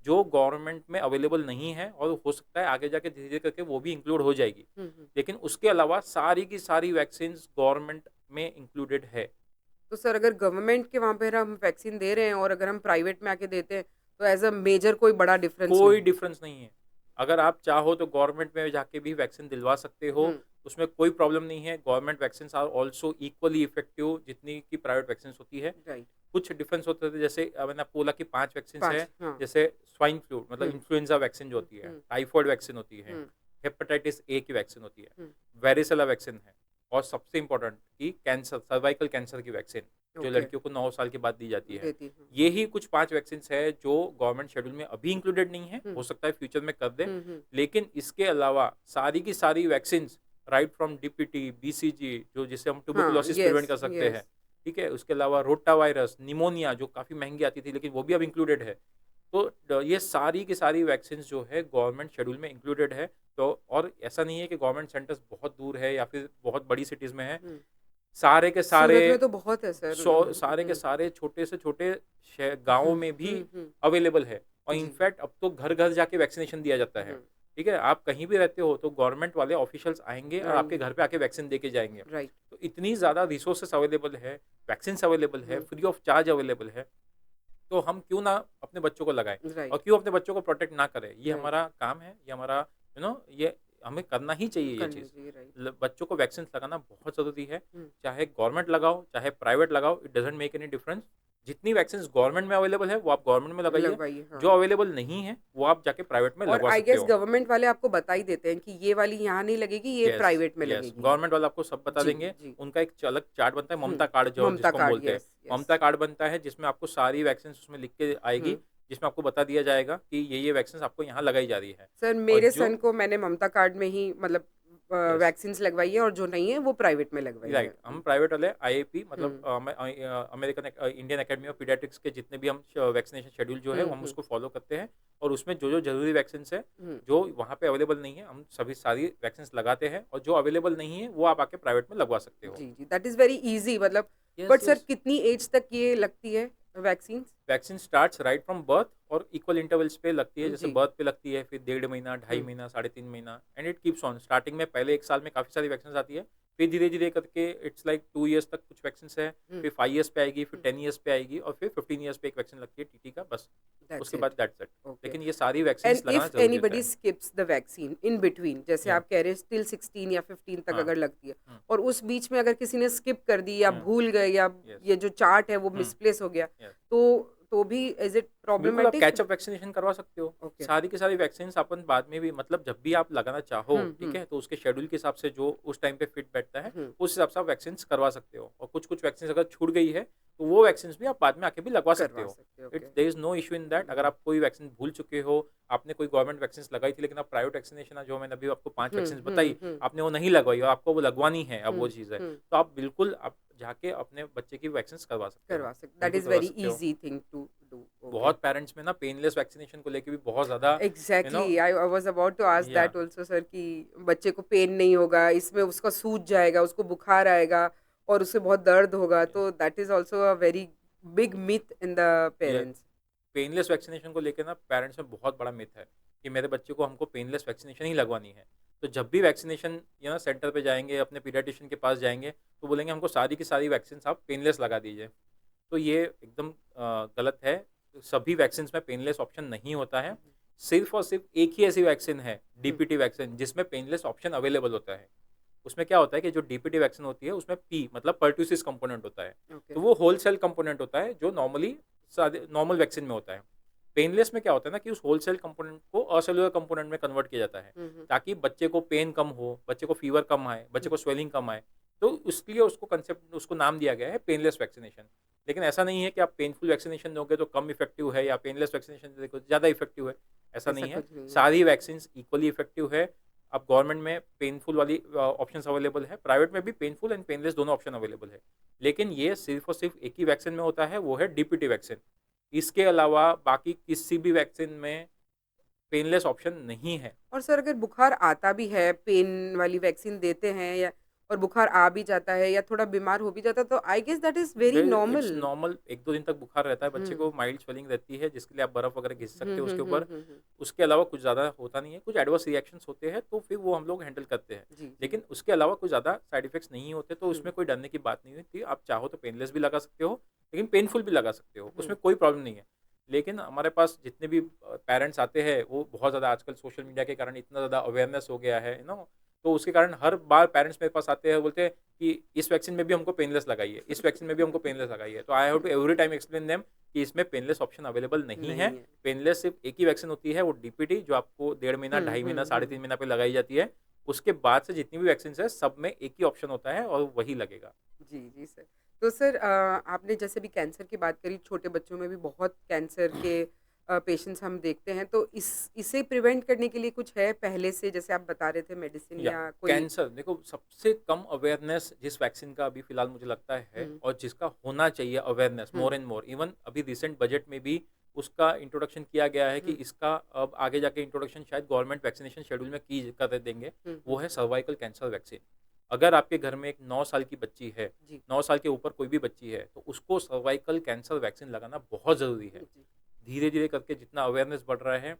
जो गवर्नमेंट में अवेलेबल नहीं है, और हो सकता है आगे जाके धीरे धीरे करके वो भी इंक्लूड हो जाएगी। लेकिन उसके अलावा सारी की सारी वैक्सीन गवर्नमेंट में इंक्लूडेड है। तो सर अगर गवर्नमेंट के वहाँ पे हम वैक्सीन दे रहे हैं और अगर हम प्राइवेट में आके देते हैं तो एज अ मेजर कोई बड़ा डिफरेंस कोई नहीं? डिफरेंस नहीं है। अगर आप चाहो तो गवर्नमेंट में जाके भी वैक्सीन दिलवा सकते हो, हम्म। उसमें कोई प्रॉब्लम नहीं है। Government vaccine are also equally effective जितनी की प्राइवेट वैक्सीन होती है। राइट। कुछ डिफरेंस होते थे, जैसे मैंने आपको बोला कि 5 वैक्सीन है। 5, हाँ। जैसे स्वाइन फ्लू मतलब हम्म इन्फ्लुएंजा वैक्सीन जो होती है, हम्म टाइफॉइड वैक्सीन होती है, हम्म हेपेटाइटिस ए की वैक्सीन होती है, हम्म। वेरिसेला वैक्सीन है, और सबसे इंपॉर्टेंट कि कैंसर, सर्वाइकल कैंसर की वैक्सीन जो ओके। लड़कियों को 9 साल के बाद दी जाती है। देती हूँ। ये ही कुछ 5 वैक्सीन है जो गवर्नमेंट शेड्यूल में अभी इंक्लूडेड नहीं है, हो सकता है फ्यूचर में कर दे। लेकिन इसके अलावा सारी की सारी vaccine, right from DPT, BCG जो जिसे हम हाँ, ट्यूबरकुलोसिस प्रिवेंट यस कर सकते यस। हैं, ठीक है। उसके अलावा रोटा वायरस, निमोनिया जो काफ़ी महंगी आती थी लेकिन वो भी अब इंक्लूडेड है। तो ये सारी की सारी वैक्सीन जो है गवर्नमेंट शेड्यूल में इंक्लूडेड है। तो और ऐसा नहीं है कि गवर्नमेंट सेंटर्स बहुत दूर है या फिर बहुत बड़ी सिटीज़ में है। सारे के सारे सूरत में तो बहुत है सर। सारे के सारे छोटे से छोटे गाँवों में भी अवेलेबल है, और जी। इनफैक्ट अब तो घर घर जाके वैक्सीनेशन दिया जाता है, ठीक है। आप कहीं भी रहते हो तो गवर्नमेंट वाले ऑफिशियल्स आएंगे और आपके घर पे आके वैक्सीन दे के जाएंगे। राइट। तो इतनी ज़्यादा रिसोर्सेस अवेलेबल है, वैक्सीन अवेलेबल है, फ्री ऑफ चार्ज अवेलेबल है। तो हम क्यों ना अपने बच्चों को लगाएं और राइट, क्यों अपने बच्चों को प्रोटेक्ट ना करें। ये राइट, हमारा काम है, ये हमारा ये हमें करना ही चाहिए ये करनी चीज़। चाहिए, राइट। बच्चों को वैक्सीन लगाना बहुत ज़रूरी है, हुँ, चाहे गवर्नमेंट लगाओ चाहे प्राइवेट लगाओ, it doesn't make any difference. जितनी वैक्सीन गवर्नमेंट में अवेलेबल है वो आप गवर्नमेंट में लगाइए, लगवाइए, हाँ। जो अवेलेबल नहीं है वो आप जाके प्राइवेट में और लगवा आई सकते गेस हो। गवर्नमेंट वाले आपको बता ही देते हैं कि ये वाली यहाँ नहीं लगेगी, ये यस, प्राइवेट में यस, लगेगी। गवर्नमेंट वाले आपको सब बता जी, देंगे। जी। उनका एक अलग चार्ट बनता है, हुँ, ममता कार्ड जो ममता जिसको हम कार्ड, बोलते हैं। Yes, yes. ममता कार्ड बनता है जिसमें आपको सारी वैक्सीन्स उसमें लिख के आएगी, हुँ। जिसमें आपको बता दिया जाएगा कि ये वैक्सीन्स आपको यहाँ लगाई जा रही है। सर और मेरे जो सन को मैंने ममता कार्ड में ही मतलब यस, वैक्सीन्स लगवाई है और जो नहीं है वो प्राइवेट में लगवाई है। राइट, हम प्राइवेट वाले आईएपी हुँ, मतलब American Indian academy of paediatrics के जितने भी हम वैक्सीनेशन शेड्यूल जो है हुँ, वो हम हुँ, उसको फॉलो करते हैं, और उसमें जो ज़रूरी वैक्सीन्स है, हुँ। जो वहाँ पे अवेलेबल नहीं है, हम सभी सारी वैक्सीन्स लगाते हैं, और जो अवेलेबल नहीं है वो आप आके प्राइवेट में लगवा सकते हो। जी, जी, दैट इज़ वेरी ईज़ी मतलब यस, बट सर यस। कितनी एज तक ये लगती है vaccines? Vaccine starts right from birth और इक्वल इंटरवल्स पे लगती है, जैसे जी। बर्थ पे लगती है, फिर 1.5 महीना, ढाई हुँ, महीना, 3.5 महीना, and it keeps on. Starting में पहले 1 साल में काफ़ी सारी वैक्सीन आती है, फिर धीरे-धीरे करके इट्स लाइक 2 इयर्स तक कुछ वैक्सीन्स है, हुँ, फिर 5 इयर्स पे आएगी, फिर हुँ। 10 इयर्स पे आएगी, और फिर 15 इयर्स पे एक वैक्सीन लगती है टीटी का, बस। दैट्स उसके इट। बाद दैट्स इट। ओके। लेकिन ये सारी एंड वैक्सीन्स लगाना इफ ज़रूरी होता एनीबॉडी है। Skips the vaccine in between जैसे या आप कह रहे हैं टिल 16 या 15 तक हाँ, अगर लगती है हुँ, और उस बीच में अगर किसी ने स्किप कर दी या हुँ, भूल गए या यस, ये जो चार्ट है वो हुँ, मिसप्लेस हो गया यस। तो भी इज इट बिल्कुल, आप प्रॉब्लमेटिक? कैचअप वैक्सीनेशन करवा सकते हो। ओके। सारी की सारी वैक्सीन्स अपन बाद में भी, मतलब जब भी आप लगाना चाहो, हम्म, ठीक है? तो उसके शेड्यूल के हिसाब से जो उस टाइम पे फिट बैठता है, हम्म, उस हिसाब से आप वैक्सीन्स करवा सकते हो। और कुछ-कुछ वैक्सीन्स अगर छूट गई है, तो वो वैक्सीन्स भी आप बाद में आके भी लगवा सकते करवा हो। सकते हो, it's okay. There is no issue in that. अगर आप कोई वैक्सीन भूल चुके हो, आपने कोई गवर्नमेंट वैक्सीन्स लगाई थी, लेकिन आप प्राइवेट वैक्सीनेशन जो मैंने अभी आपको 5 हम्म, वैक्सीन्स हम्म, बताई, हम्म, आपने वो नहीं लगवाई और आपको वो लगवानी है, अब वो हम्म, चीज़ है। हम्म, तो आप बिल्कुल आप जाके अपने बच्चे की वैक्सीन्स करवा सकते हो। करवा सकते दैट बिल्कुल इज करवा वेरी सकते हो। Easy thing to do, okay. बहुत पेरेंट्स में ना पेनलेस वैक्सीनेशन को लेके भी बहुत ज़्यादा you know exactly I was about to ask yeah that also sir कि बच्चे को पेन नहीं होगा इसमें उसका सूज जाएगा उसको बुखार आएगा और उसे बहुत दर्द होगा तो that is also a very big myth in the ये पेरेंट्स। पेनलेस वैक्सीनेशन को लेके ना पेरेंट्स में बहुत बड़ा मिथ है कि मेरे बच्चे को हमको पेनलेस वैक्सीनेशन ही लगवानी है। तो जब भी वैक्सीनेशन सेंटर पे जाएँगे, अपने पीडियाट्रिशियन के पास जाएँगे, तो बोलेंगे हमको सारी की सारी वैक्सीन्स आप पेनलेस लगा दीजिए। तो ये एकदम गलत है। सभी वैक्सीन्स में पेनलेस ऑप्शन नहीं होता है। सिर्फ़ और सिर्फ़ एक ही ऐसी वैक्सीन है, डीपीटी वैक्सीन, जिसमें पेनलेस ऑप्शन अवेलेबल होता है। उसमें क्या होता है कि जो डीपीटी वैक्सीन होती है, उसमें पी मतलब पर्ट्यूसिस कंपोनेंट होता है। ओके। तो वो होल सेल कंपोनेंट होता है, जो नॉर्मली सादे नॉर्मल वैक्सीन में होता है। पेनलेस में क्या होता है ना कि उस होल सेल कंपोनेंट को असेलुलर कंपोनेंट में कन्वर्ट किया जाता है, ताकि बच्चे को पेन कम हो, बच्चे को फीवर कम आए, बच्चे को स्वेलिंग कम आए। तो इसलिए उसको नाम दिया गया है पेनलेस वैक्सीनेशन। लेकिन ऐसा नहीं है कि आप पेनफुल वैक्सीनेशन दोगे तो कम इफेक्टिव है, या पेनलेस वैक्सीनेशन दोगे तो ज़्यादा इफेक्टिव है, ऐसा ऐसा नहीं है। कुछ नहीं है। सारी वैक्सीन्स इक्वली इफेक्टिव है। अब गवर्नमेंट में पेनफुल वाली ऑप्शंस अवेलेबल है, प्राइवेट में भी पेनफुल एंड पेनलेस दोनों ऑप्शन अवेलेबल है। लेकिन ये सिर्फ़ और सिर्फ़ एक ही वैक्सीन में होता है, वो है डीपीटी वैक्सीन। इसके अलावा बाकी किसी भी वैक्सीन में पेनलेस ऑप्शन नहीं है। और सर अगर बुखार आता भी है पेन वाली वैक्सीन देते हैं या और बुखार आ भी जाता है या थोड़ा बीमार हो भी जाता है तो I guess that is very it's normal. Normal, 1-2 दिन तक बुखार रहता है बच्चे हम्म, को, माइल्ड स्वेलिंग रहती है, जिसके लिए आप बर्फ़ वगैरह घिस सकते हो उसके ऊपर। हम्म। उसके अलावा कुछ ज़्यादा होता नहीं है, कुछ एडवर्स रिएक्शंस होते हैं तो फिर वो हम लोग हैंडल करते हैं। जी, जी। लेकिन उसके अलावा कुछ ज़्यादा साइड इफ़ेक्ट्स नहीं होते, तो हुँ, उसमें कोई डरने की बात नहीं होती। आप चाहो तो पेनलेस भी लगा सकते हो, लेकिन पेनफुल भी लगा सकते हो, हुँ, उसमें कोई प्रॉब्लम नहीं है। लेकिन हमारे पास जितने भी पेरेंट्स आते हैं, वो बहुत ज़्यादा आजकल सोशल मीडिया के कारण इतना ज़्यादा अवेयरनेस हो गया है, तो उसके कारण हर बार पेरेंट्स मेरे पास आते हैं, बोलते हैं कि इस वैक्सीन में भी हमको पेनलेस लगाइए, इस वैक्सीन में भी हमको पेनलेस लगाइए। तो I have to every time explain them कि इसमें पेनलेस ऑप्शन अवेलेबल नहीं है। नहीं है। पेनलेस सिर्फ़ एक ही वैक्सीन होती है, वो डीपीटी, जो आपको 1.5 महीना, हुँ, ढाई महीना, हुँ, साढ़े हुँ। 3 महीना पे लगाई जाती है। उसके बाद से जितनी भी वैक्सीन्स हैं, सब में एक ही ऑप्शन होता है और वही लगेगा। जी, जी सर। तो सर आपने जैसे भी कैंसर की बात करी, छोटे बच्चों में भी बहुत कैंसर के पेशेंट्स हम देखते हैं, तो इसे प्रिवेंट करने के लिए कुछ है पहले से जैसे आप बता रहे थे मेडिसिन या या कोई? कैंसर देखो, सबसे कम अवेयरनेस जिस वैक्सीन का अभी फ़िलहाल मुझे लगता है, हुँ, और जिसका होना चाहिए awareness hmm, more and more, even अभी रिसेंट बजट में भी उसका इंट्रोडक्शन किया गया है कि हुँ, इसका अब आगे जाके इंट्रोडक्शन शायद गवर्नमेंट वैक्सीनेशन शेड्यूल में की कर देंगे। हुँ, वो हुँ। है सर्वाइकल कैंसर वैक्सीन। अगर आपके घर में एक 9 साल की बच्ची है, जी, 9 साल के ऊपर कोई भी बच्ची है, तो उसको सर्वाइकल कैंसर वैक्सीन लगाना बहुत ज़रूरी है। जी। धीरे-धीरे करके जितना अवेयरनेस बढ़ रहा है,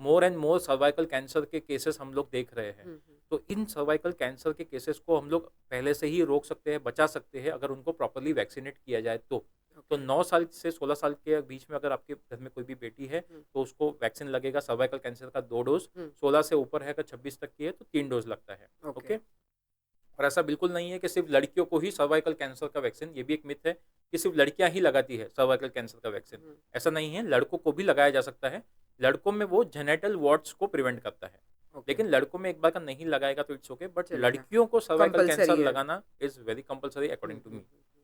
more and more cervical cancer के केसेस हम लोग देख रहे हैं। हुँ, हुँ। तो इन सर्वाइकल कैंसर के केसेस को हम लोग पहले से ही रोक सकते हैं, बचा सकते हैं, अगर उनको प्रॉपर्ली वैक्सीनेट किया जाए तो। तो 9 साल से 16 साल के बीच में अगर आपके घर में कोई भी बेटी है, हम्म, तो उसको वैक्सीन लगेगा सर्वाइकल कैंसर का 2 डोज़, हम्म, 16 से ऊपर है अगर 26 तक की है तो 3 डोज़ लगता है। ओके। ओके? और ऐसा बिल्कुल नहीं है कि सिर्फ़ लड़कियों को ही सर्वाइकल कैंसर का वैक्सीन, ये भी एक मिथ है कि सिर्फ़ लड़कियाँ ही लगाती है सर्वाइकल कैंसर का वैक्सीन। हम्म, ऐसा नहीं है, लड़कों को भी लगाया जा सकता है। लड़कों में वो जेनिटल वॉर्ट्स को प्रिवेंट करता है। ओके, लेकिन लड़कों में एक बार का नहीं लगाएगा तो इट्स ओके, बट चलेगा, लड़कियों को सर्वाइकल कैंसर कंपलसरी है। लगाना is very compulsory according to me.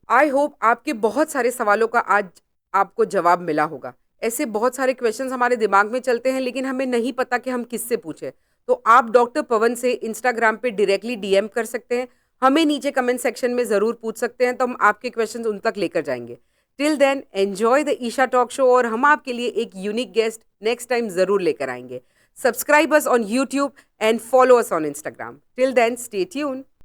I hope आपके बहुत सारे सवालों का आज आपको जवाब मिला होगा। ऐसे बहुत सारे क्वेश्चंस हमारे दिमाग में चलते हैं लेकिन हमें नहीं पता कि हम किससे पूछें। तो आप डॉक्टर पवन से इंस्टाग्राम पे डायरेक्टली डीएम कर सकते हैं। हमें नीचे कमेंट सेक्शन में ज़रूर पूछ सकते हैं, तो हम आपके क्वेश्चंस उन तक लेकर जाएंगे। Till then enjoy the Isha talk show, और हम आपके लिए एक यूनिक गेस्ट नेक्स्ट टाइम ज़रूर लेकर आएंगे। Subscribe us on YouTube and follow us on Instagram. Till then stay tune.